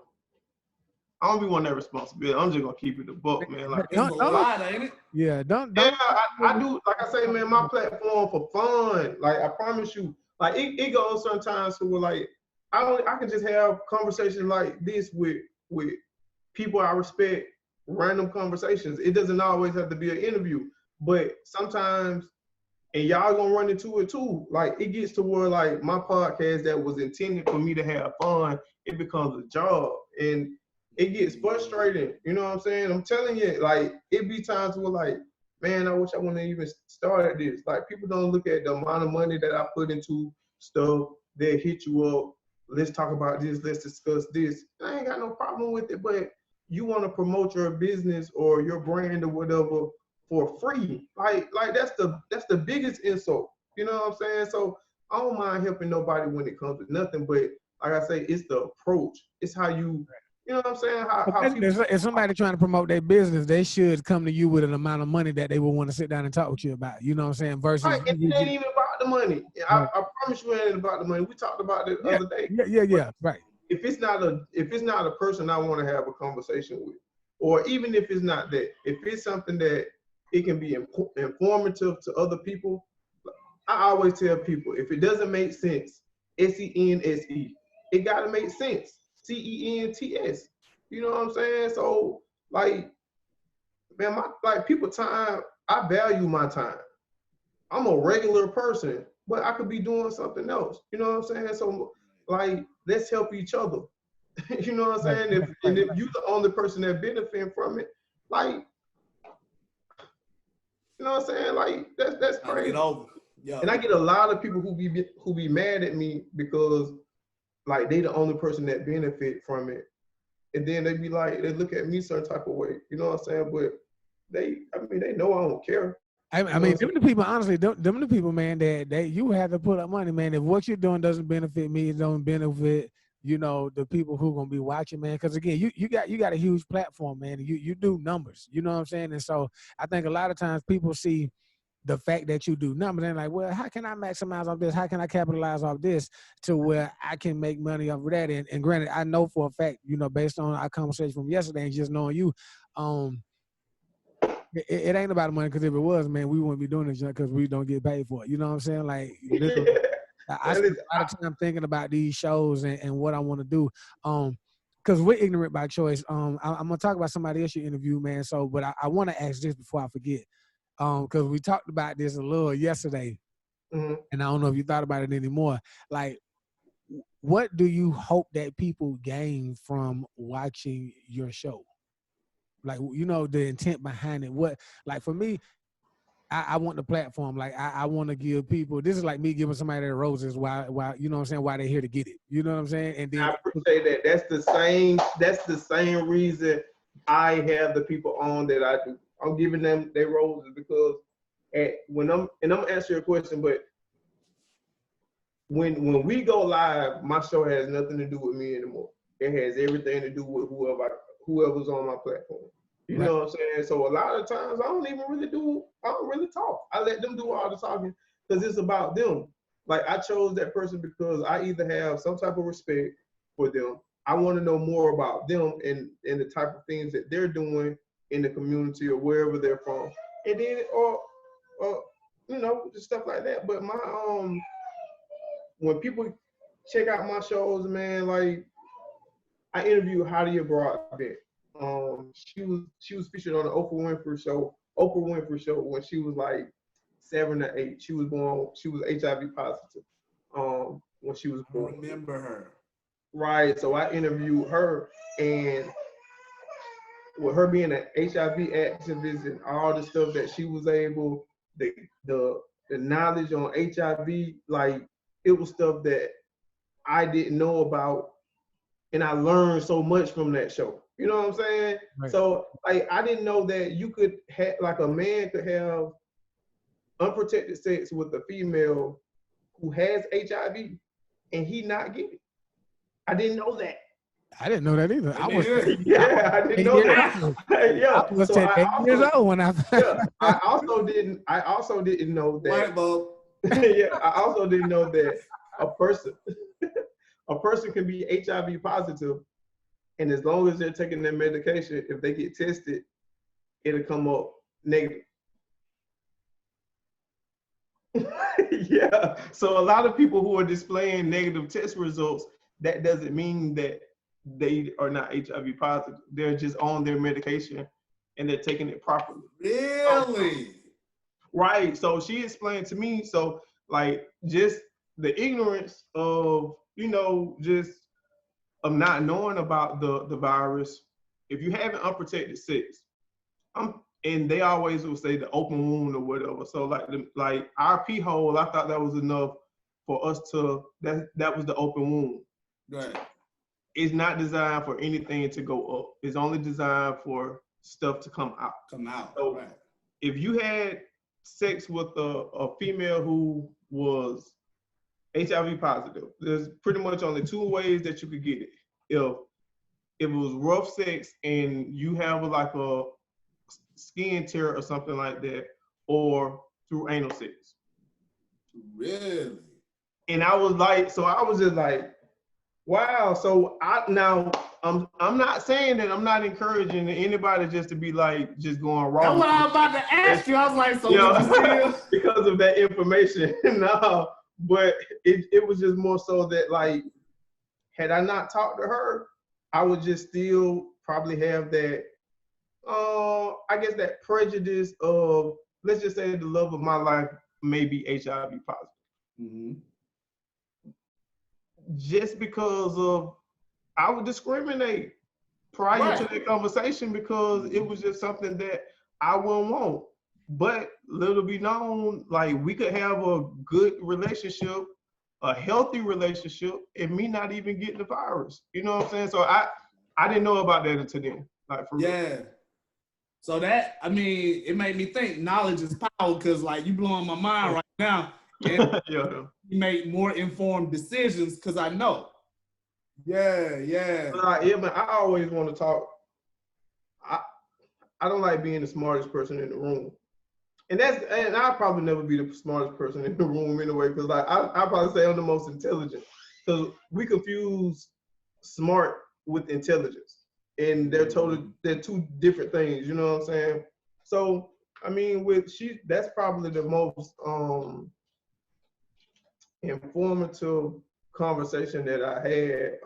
I don't be want that responsibility. I'm just gonna keep it a buck, man. Like it's a lot, ain't it? Yeah, don't. Yeah, I do. Like I say, man, my platform for fun. Like I promise you, like it goes sometimes to where like I can just have conversations like this with people I respect, random conversations. It doesn't always have to be an interview, but sometimes, and y'all gonna run into it too. Like it gets to where like my podcast that was intended for me to have fun, it becomes a job, and it gets frustrating. You know what I'm saying? I'm telling you, like it be times where like, man, I wish I wouldn't even started this. Like people don't look at the amount of money that I put into stuff. They hit you up. Let's talk about this. Let's discuss this. I ain't got no problem with it, but you want to promote your business or your brand or whatever for free. Like that's the biggest insult. You know what I'm saying? So I don't mind helping nobody when it comes to nothing, but like I say, it's the approach. It's how you know what I'm saying? How people, if somebody trying to promote their business, they should come to you with an amount of money that they will want to sit down and talk with you about. You know what I'm saying? Versus right, it ain't even about the money. Right. I promise you, it ain't about the money. We talked about it the other day. Yeah. Right. If it's not a person I want to have a conversation with, or even if it's not that, if it's something that it can be informative to other people, I always tell people, if it doesn't make sense, SENSE, it gotta make sense. CENTS. You know what I'm saying? So like, man, people time, I value my time. I'm a regular person, but I could be doing something else. You know what I'm saying? So like, let's help each other. You know what I'm saying? If you're the only person that benefiting from it, like, you know what I'm saying? Like, that's crazy. Get over. Yeah. And I get a lot of people who be mad at me because like they the only person that benefit from it. And then they be like, they look at me certain type of way. You know what I'm saying? But they know I don't care. I mean, them the people, honestly, them the people, man, that you have to put up money, man. If what you're doing doesn't benefit me, it don't benefit, the people who gonna be watching, man. Because again, you got a huge platform, man. You do numbers, you know what I'm saying? And so I think a lot of times people see the fact that you do numbers and like, well, how can I maximize off this? How can I capitalize off this to where I can make money off of that? And granted, I know for a fact, based on our conversation from yesterday and just knowing you, it ain't about the money, because if it was, man, we wouldn't be doing this because we don't get paid for it. You know what I'm saying? Like, literally, I spend a lot of time thinking about these shows and what I want to do. Because we're ignorant by choice. I'm gonna talk about somebody else you interview, man. So, but I want to ask this before I forget, because we talked about this a little yesterday, and I don't know if you thought about it anymore. Like, what do you hope that people gain from watching your show? Like, the intent behind it. What, like, for me, I want the platform. Like, I want to give people, this is like me giving somebody their roses while you know what I'm saying, why they're here to get it. You know what I'm saying? And then I appreciate that. That's the same reason I have the people on that I do. I'm giving them their roses because I'm gonna answer your question, but when we go live, my show has nothing to do with me anymore. It has everything to do with whoever's on my platform. You know what I'm saying? So a lot of times I don't really talk. I let them do all the talking because it's about them. Like, I chose that person because I either have some type of respect for them. I want to know more about them and the type of things that they're doing in the community or wherever they're from. And then, or just stuff like that. But when people check out my shows, man, like, I interviewed Hadia Broadbent. She was featured on the Oprah Winfrey show when she was like 7 or 8. She was HIV positive when she was born. I remember her. Right. So I interviewed her, and with her being an HIV activist and all the stuff that she was able, the knowledge on HIV, like, it was stuff that I didn't know about, and I learned so much from that show. You know what I'm saying? Right. So, like, I didn't know that you could have, like, a man could have unprotected sex with a female who has HIV and he not get it. I didn't know that. I didn't know that either. I didn't know that. I was 8 years old when I. I also didn't know that. Right, Bo. I also didn't know that a person can be HIV positive, and as long as they're taking their medication, if they get tested, it'll come up negative. Yeah. So a lot of people who are displaying negative test results, that doesn't mean that they are not HIV positive. They're just on their medication and they're taking it properly. Really? Right. So she explained to me, so like, just the ignorance of, just of not knowing about the virus. If you have an unprotected sex, and they always will say the open wound or whatever. So like our pee hole, I thought that was enough for us to, that was the open wound. Right. It's not designed for anything to go up. It's only designed for stuff to come out. So right. If you had sex with a female who was HIV positive, there's pretty much only 2 ways that you could get it. If it was rough sex and you have like a skin tear or something like that, or through anal sex. Really? And I was just like, wow. So I'm not saying that I'm not encouraging anybody just to be like just going raw. That's what I was about to ask you. I was like, so you would you know, still? because of that information. No, but it was just more so that like, had I not talked to her, I would just still probably have that, I guess that prejudice of, let's just say the love of my life may be HIV positive. Mm-hmm. Just because of, I would discriminate prior to that conversation because it was just something that I wouldn't want. But little be known, like we could have a good relationship, a healthy relationship, and me not even getting the virus. You know what I'm saying? So I didn't know about that until then. Like for real. So that, I mean, it made me think knowledge is power, because like you blowing my mind right now. And you make more informed decisions because I know. Yeah. But I always want to talk. I don't like being the smartest person in the room. And I'll probably never be the smartest person in the room anyway, because like I probably say I'm the most intelligent. Because we confuse smart with intelligence. And they're two different things, you know what I'm saying? So I mean that's probably the most informative conversation that I had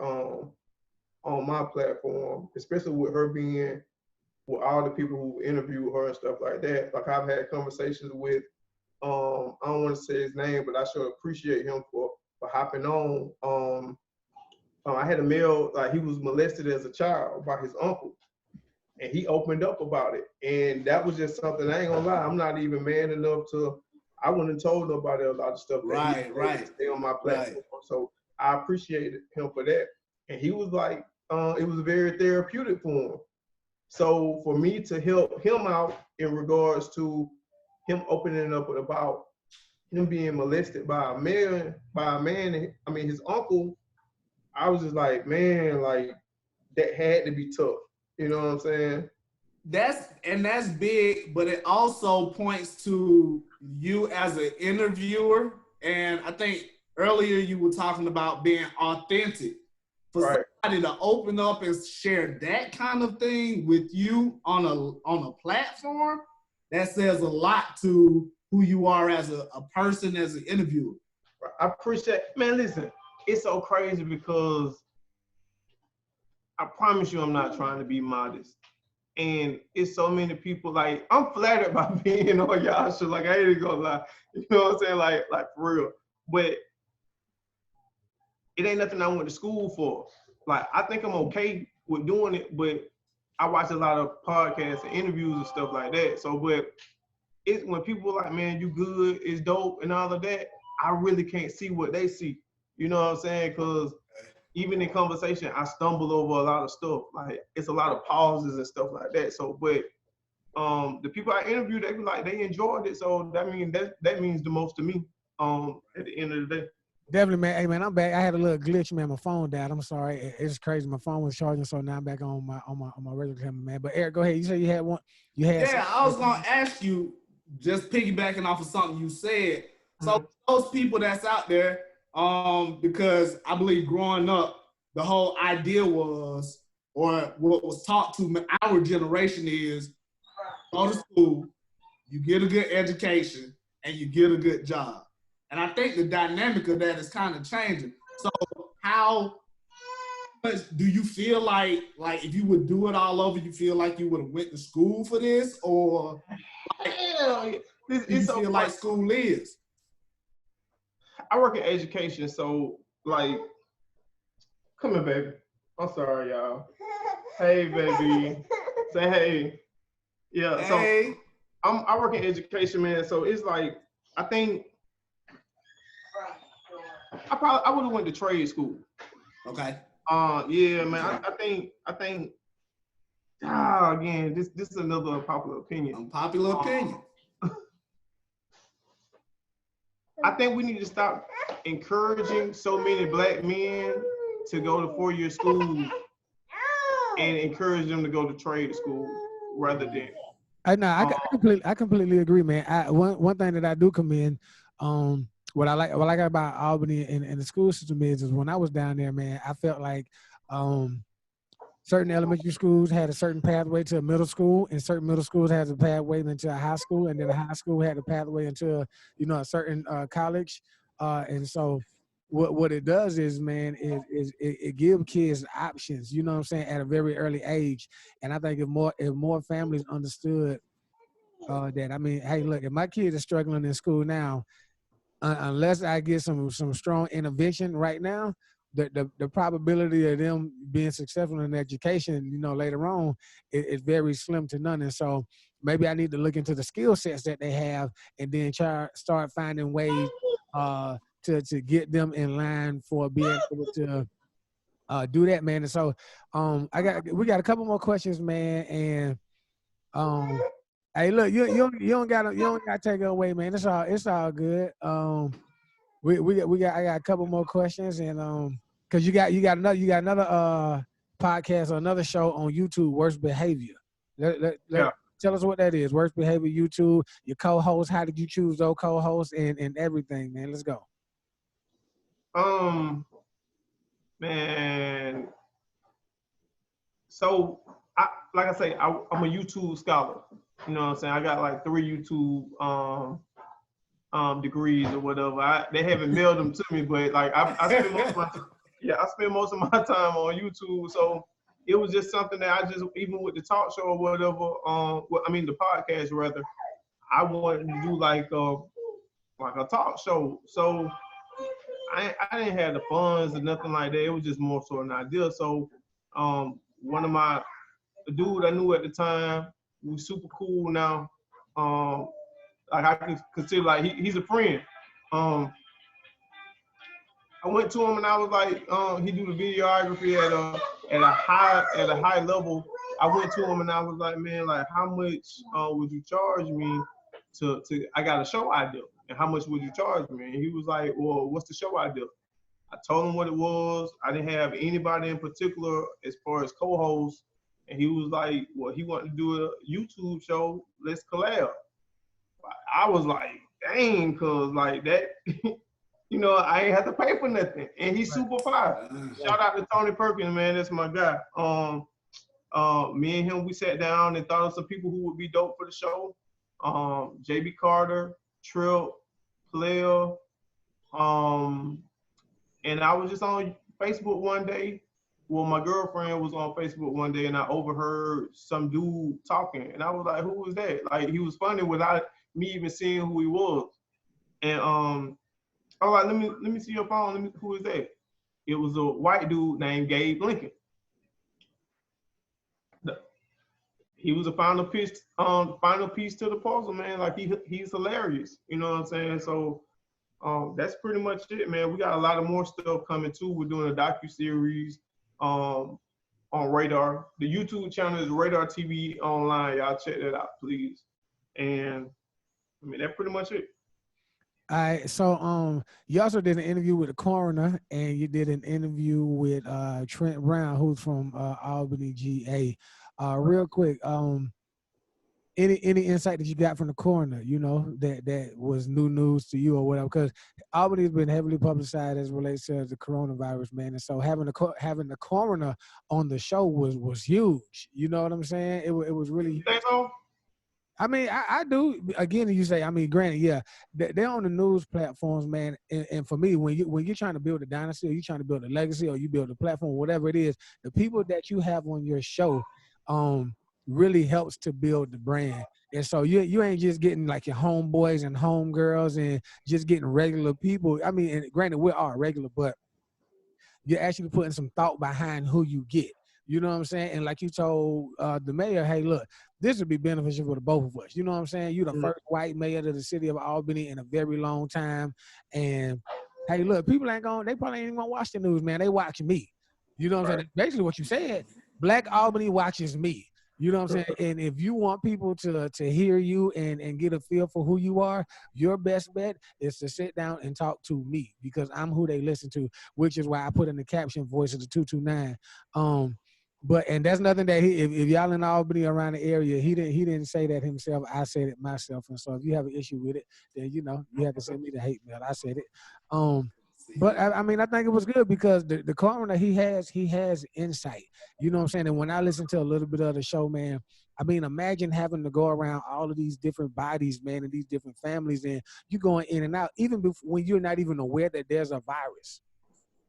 on my platform, especially with her being with all the people who interviewed her and stuff like that. Like I've had conversations with, I don't want to say his name, but I sure appreciate him for hopping on. I had a male, like he was molested as a child by his uncle, and he opened up about it. And that was just something, I ain't gonna lie, I'm not even man enough to, I wouldn't have told nobody a lot of stuff that right. Stay on my platform. Right. So I appreciated him for that. And he was like, it was very therapeutic for him. So for me to help him out in regards to him opening up about him being molested by a man, I mean his uncle, I was just like, man, like that had to be tough. You know what I'm saying? That's big, but it also points to you as an interviewer. And I think earlier you were talking about being authentic. For somebody to open up and share that kind of thing with you on a platform, that says a lot to who you are as a person, as an interviewer. I appreciate, man, listen, it's so crazy because I promise you I'm not trying to be modest. And it's so many people, like, I'm flattered by being on y'all show. Like, I ain't even gonna lie. You know what I'm saying? Like for real. But it ain't nothing I went to school for. Like, I think I'm okay with doing it, but I watch a lot of podcasts and interviews and stuff like that. So, but it's when people are like, man, you good, it's dope and all of that, I really can't see what they see. You know what I'm saying? Because even in conversation, I stumble over a lot of stuff. Like, it's a lot of pauses and stuff like that. So, but the people I interviewed, they were like, they enjoyed it. So that means the most to me at the end of the day. Definitely, man. Hey, man, I'm back. I had a little glitch, man. My phone died. I'm sorry. It's crazy. My phone was charging, so now I'm back on my regular camera, man. But Eric, go ahead. You said you had one. I was gonna ask you, just piggybacking off of something you said. So those people that's out there, because I believe growing up, the whole idea was, or what was taught to our generation is, go to school, you get a good education, and you get a good job. And I think the dynamic of that is kind of changing. So how much do you feel like if you would do it all over, you feel like you would have went to school for this? Or like, do you feel like school is? I work in education, so like, come here, baby. I'm sorry, y'all. Hey, baby. Say hey. Yeah, hey. So I work in education, man. So it's like, I think I would have went to trade school. Okay. Yeah, man. I think again, this is another unpopular opinion. Unpopular opinion. I think we need to stop encouraging so many black men to go to 4-year school and encourage them to go to trade school rather than. I completely agree, man. One thing that I do commend, what I like about Albany and the school system is when I was down there, man, I felt like certain elementary schools had a certain pathway to a middle school, and certain middle schools had a pathway into a high school, and then a high school had a pathway into a certain college. And so what it does is, man, it gives kids options. You know what I'm saying, at a very early age. And I think if more families understood that, I mean, hey, look, if my kid is struggling in school now, unless I get some strong intervention right now, the probability of them being successful in education, later on, is very slim to none. And so maybe I need to look into the skill sets that they have, and then start finding ways to get them in line for being able to do that, man. And so we got a couple more questions, man. And hey, look, you don't gotta take it away, man. It's all good. I got a couple more questions, and because you got another podcast or another show on YouTube, Worst Behavior. Yeah. Tell us what that is. Worst Behavior YouTube. Your co-host. How did you choose those co-hosts and everything, man? Let's go. Man. So like I say, I'm a YouTube scholar. You know what I'm saying? I got like 3 YouTube degrees or whatever. They haven't mailed them to me, but like I spend most of my time, I spend most of my time on YouTube. So it was just something that I just, even with the talk show or whatever, the podcast rather, I wanted to do like a talk show. So I didn't have the funds or nothing like that. It was just more sort of an idea. So the dude I knew at the time, who was super cool now, like I can consider like he's a friend. I went to him and I was like, he do the videography at a high level. I went to him and I was like, man, like how much would you charge me to I got a show idea, and how much would you charge me? And he was like, well, what's the show idea? I told him what it was. I didn't have anybody in particular as far as co-host, and he was like, well, he wanted to do a YouTube show. Let's collab. I was like, dang, cause like that, I ain't have to pay for nothing, and he's super fire. Shout out to Tony Perkins, man, that's my guy. Me and him, we sat down and thought of some people who would be dope for the show. JB Carter, Tripp, Player, and I was just on Facebook one day. Well, my girlfriend was on Facebook one day, and I overheard some dude talking, and I was like, "Who was that?" Like, he was funny without me even seeing who he was. And I was like, "Let me see your phone. Who is that?" It was a white dude named Gabe Lincoln. He was a final piece to the puzzle, man. Like he's hilarious. You know what I'm saying? So that's pretty much it, man. We got a lot of more stuff coming too. We're doing a docuseries on Radar. The YouTube channel is Radar TV Online. Y'all check that out, please. And I mean, that's pretty much it. All right, so you also did an interview with the coroner, and you did an interview with Trent Brown, who's from Albany, GA. Real quick, any insight that you got from the coroner, that was new news to you or whatever? Because Albany has been heavily publicized as it relates to the coronavirus, man. And so having the coroner on the show was huge. You know what I'm saying? It was really huge. You think so? I mean, I do. Again, you say, I mean, granted, yeah, they're on the news platforms, man. And for me, when you're trying to build a dynasty, or you're trying to build a legacy, or you build a platform, whatever it is, the people that you have on your show, really helps to build the brand. And so you ain't just getting like your homeboys and homegirls and just getting regular people. I mean, and granted, we are regular, but you're actually putting some thought behind who you get. You know what I'm saying? And like you told the mayor, hey, look, this would be beneficial for the both of us. You know what I'm saying? You're the first white mayor of the city of Albany in a very long time. And hey, look, people they probably ain't even gonna watch the news, man. They watch me. You know what I'm saying? Basically what you said, Black Albany watches me. You know what I'm saying? And if you want people to hear you and get a feel for who you are, your best bet is to sit down and talk to me, because I'm who they listen to, which is why I put in the caption, voice of the 229. But and that's nothing that if y'all in Albany around the area, he didn't say that himself. I said it myself. And so if you have an issue with it, then you have to send me the hate mail. I said it. But I mean, I think it was good because the coroner he has insight. You know what I'm saying? And when I listen to a little bit of the show, man, I mean, imagine having to go around all of these different bodies, man, and these different families, and you going in and out, even when you're not even aware that there's a virus.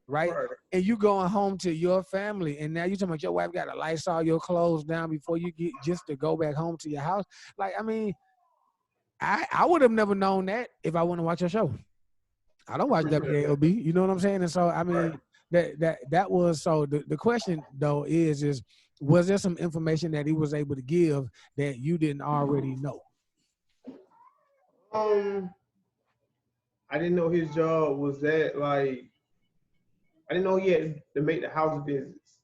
Right? And you going home to your family, and now you talking about your wife got to Lysol your clothes down before you get just to go back home to your house. Like, I mean, I would have never known that if I wouldn't watch your show. I don't watch WALB, you know what I'm saying? And so, I mean, that was so. The question though is was there some information that he was able to give that you didn't already know? I didn't know his job was that like. I didn't know he had to make the house visits.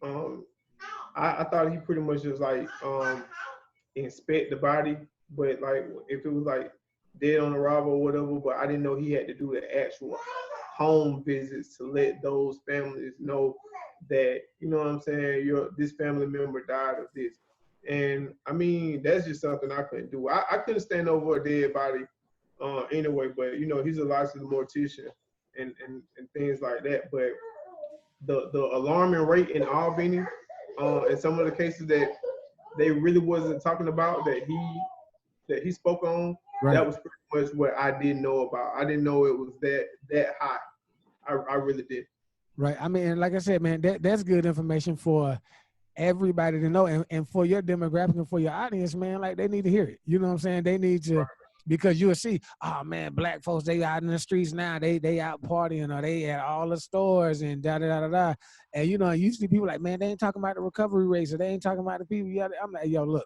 I thought he pretty much just like inspect the body, but like if it was like dead on arrival or whatever, but I didn't know he had to do the actual home visits to let those families know that, you know what I'm saying, this family member died of this. And I mean, that's just something I couldn't do. I couldn't stand over a dead body anyway, but you know, he's a licensed mortician. And things like that, but the alarming rate in Albany, and some of the cases that they really wasn't talking about that he spoke on, right. That was pretty much what I didn't know about. I didn't know it was that high. I really did. Right. I mean, like I said, man, that's good information for everybody to know, and for your demographic and for your audience, man, like they need to hear it. You know what I'm saying? They need to. Right. Because you'll see, oh man, black folks, they out in the streets now, they out partying, or they at all the stores and da. And you know, usually people like, man, they ain't talking about the recovery rates, or they ain't talking about the people. I'm like, yo, look,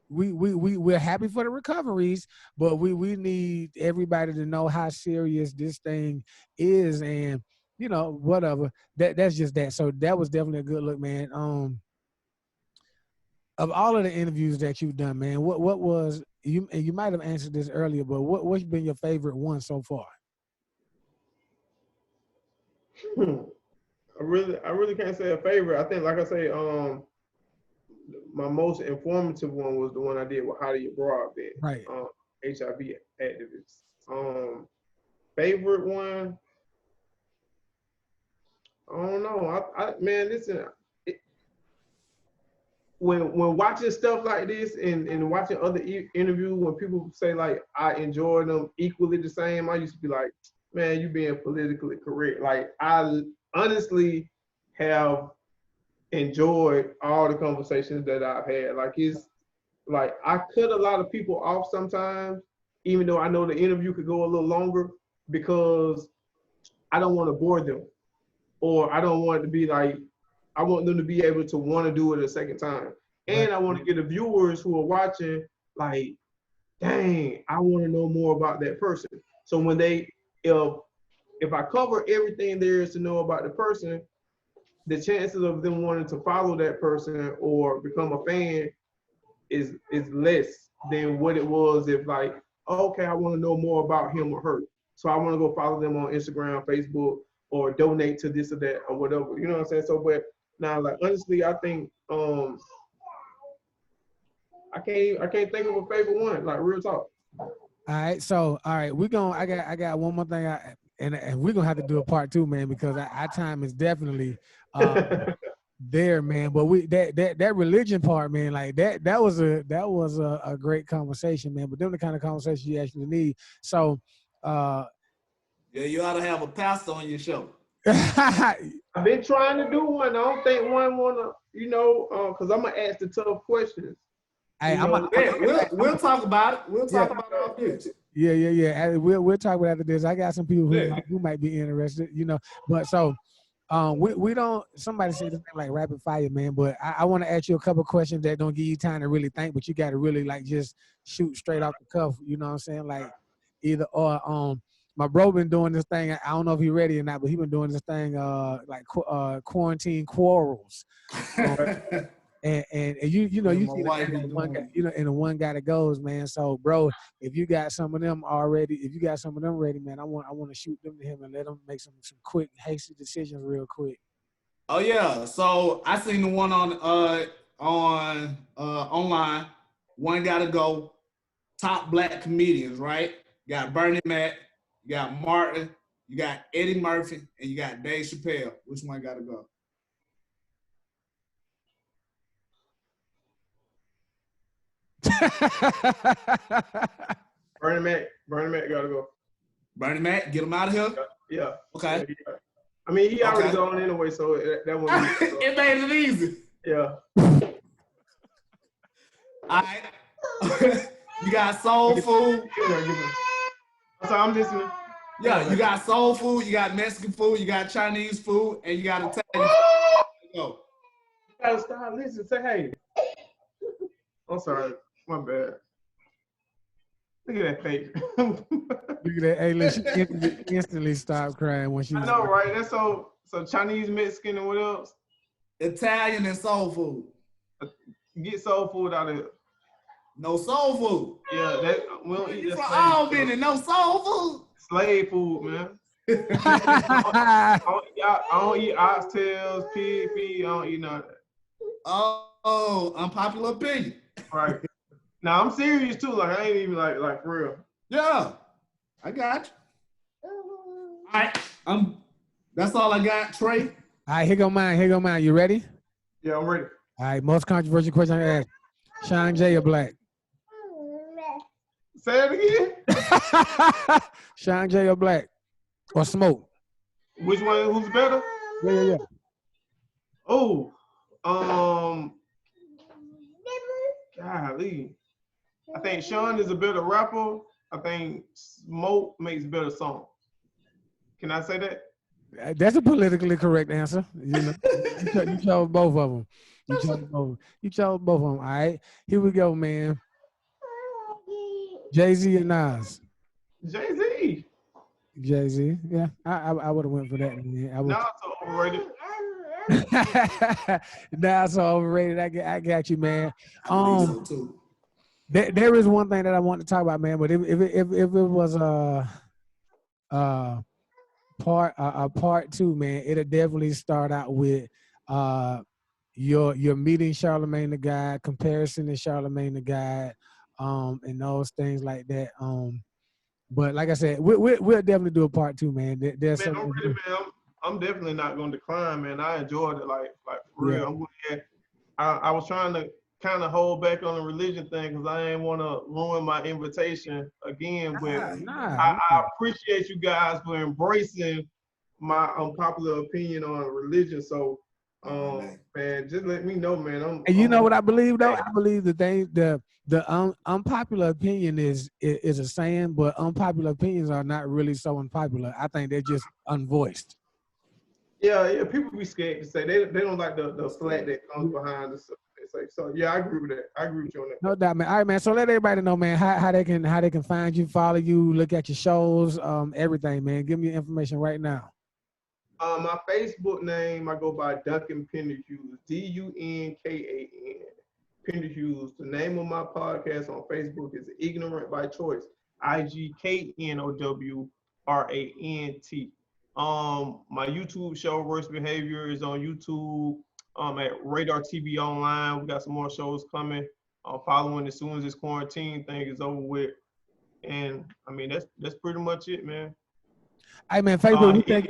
we're happy for the recoveries, but we need everybody to know how serious this thing is, and you know, whatever. That's just that. So that was definitely a good look, man. Of all of the interviews that you've done, man, what was you? And you might have answered this earlier, but what's been your favorite one so far? I really can't say a favorite. I think, like I say, my most informative one was the one I did with Heidi Broadbent, right? HIV activists. Favorite one, I don't know. Man, listen. When watching stuff like this and watching other interviews, when people say like I enjoy them equally the same, I used to be like, man, you being politically correct. Like I honestly have enjoyed all the conversations that I've had. Like it's like I cut a lot of people off sometimes, even though I know the interview could go a little longer, because I don't want to bore them, or I don't want it to be like, I want them to be able to want to do it a second time. And I want to get the viewers who are watching like, dang, I want to know more about that person. So when if I cover everything there is to know about the person, the chances of them wanting to follow that person or become a fan is less than what it was if like, okay, I want to know more about him or her. So I want to go follow them on Instagram, Facebook, or donate to this or that or whatever. You know what I'm saying? So, but now, like honestly, I think I can't think of a favorite one. Like real talk. All right, so we're gonna. I got one more thing, and we're gonna have to do a part 2, man, because our time is definitely there, man. But that religion part, man, like that was a great conversation, man. But them the kind of conversation you actually need. So, yeah, you ought to have a pastor on your show. I've been trying to do one. I don't think one wanna, because I'm gonna ask the tough questions. Hey, we'll talk about it. We'll talk about it after this. Yeah. We'll talk about it after this. I got some people who might be interested, But so, we don't. Somebody said this like rapid fire, man. But I want to ask you a couple questions that don't give you time to really think, but you got to really like just shoot straight off the cuff. You know what I'm saying? Like either or. My bro been doing this thing. I don't know if he ready or not, but he been doing this thing like quarantine quarrels. And you see the one guy, and the one guy that goes, man. So, bro, if you got some of them ready, man, I want to shoot them to him and let him make some quick, hasty decisions real quick. Oh yeah. So I seen the one on online. One gotta go. Top black comedians, right? You got Bernie Mac, you got Martin, you got Eddie Murphy, and you got Dave Chappelle. Which one gotta go? Bernie Mac gotta go. Bernie Mac, get him out of here. Yeah. Okay. Yeah. I mean, he already gone anyway, so that one. It made it easy. Yeah. All right. You got soul food. So I'm listening. Yeah, you got soul food, you got Mexican food, you got Chinese food, and you got Italian food. You gotta stop listening. Say hey. I'm sorry. My bad. Look at that face. Look at that. Hey, listen, she instantly stopped crying when she was. I know, right? That's so Chinese, Mexican, and what else? Italian and soul food. Get soul food out of it. No soul food. Yeah, we don't eat that. For all minute, no soul food. Slave food, man. I don't eat oxtails, pig feet. I don't eat none of that. Oh, unpopular opinion. Right. Now I'm serious too. Like I ain't even like for real. Yeah, I got you. All right, that's all I got, Trey. All right, here go mine. You ready? Yeah, I'm ready. All right, most controversial question I ask: Sean J or Black? Say it again. Sean J or Black? Or Smoke? Which one? Who's better? Yeah. Oh, golly. I think Sean is a better rapper. I think Smoke makes better songs. Can I say that? That's a politically correct answer. You know, you chose both of them. You chose both of them. All right, here we go, man. Jay-Z or Nas? Jay-Z. Jay-Z. Yeah, I would have went for that. Man. Nas so overrated. Nas so overrated. I got you, man. There is one thing that I want to talk about, man. But if it was a part two, man, it'll definitely start out with your meeting Charlemagne the God, comparison to Charlemagne the God, and those things like that. But like I said, we'll definitely do a part two, man. There's man, I'm definitely not gonna decline, man. I enjoyed it, like for real. I was trying to kind of hold back on the religion thing because I didn't want to ruin my invitation again. But I appreciate you guys for embracing my unpopular opinion on religion. So, man, just let me know, man. And you know what I believe though? I believe the unpopular opinion is a saying, but unpopular opinions are not really so unpopular. I think they're just unvoiced. Yeah. People be scared to say they don't like the flag that comes behind the stuff they say. So yeah, I agree with that. I agree with you on that. No doubt, man. All right, man. So let everybody know, man, how they can find you, follow you, look at your shows, everything, man. Give me your information right now. My Facebook name, I go by Dunkan Pinderhuse, Dunkan Pinderhuse. The name of my podcast on Facebook is Ignorant by Choice, IgKnowrant. My YouTube show, Worst Behavior, is on YouTube. At Radar TV Online. We got some more shows coming. Following as soon as this quarantine thing is over with. And I mean, that's pretty much it, man. Hey man, Facebook. Anybody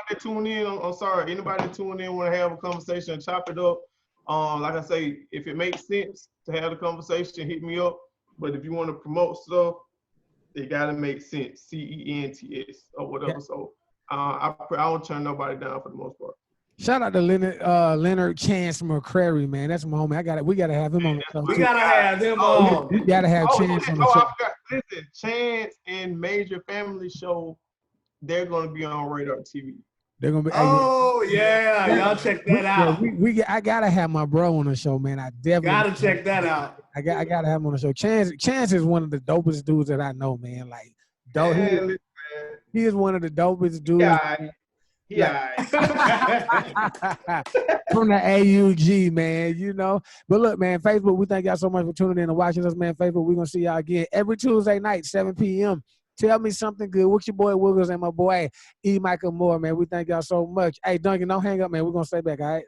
that tune in, I'm sorry. Anybody that tune in want to have a conversation, chop it up. Like I say, if it makes sense to have the conversation, hit me up. But if you want to promote stuff, it gotta make sense. CENTS or whatever. Yeah. So I don't turn nobody down for the most part. Shout out to Leonard Chance McCrary, man. That's my homie. We gotta have him on the show. We gotta have him on. We gotta have Chance on the show. I forgot. Listen, Chance and Major Family Show, they're gonna be on Radar TV. They're gonna be. Oh yeah, y'all check that out. I gotta have my bro on the show, man. I definitely gotta check that out. I gotta have him on the show. Chance is one of the dopest dudes that I know, man. Like, dope. He is one of the dopest dudes. Yeah. From the AUG, man, you know. But look, man, Facebook, we thank y'all so much for tuning in and watching us, man. Facebook, we're going to see y'all again every Tuesday night, 7 p.m. Tell me something good. With your boy Wiggles and my boy E. Michael Moore, man. We thank y'all so much. Hey, Duncan, don't hang up, man. We're going to stay back, all right?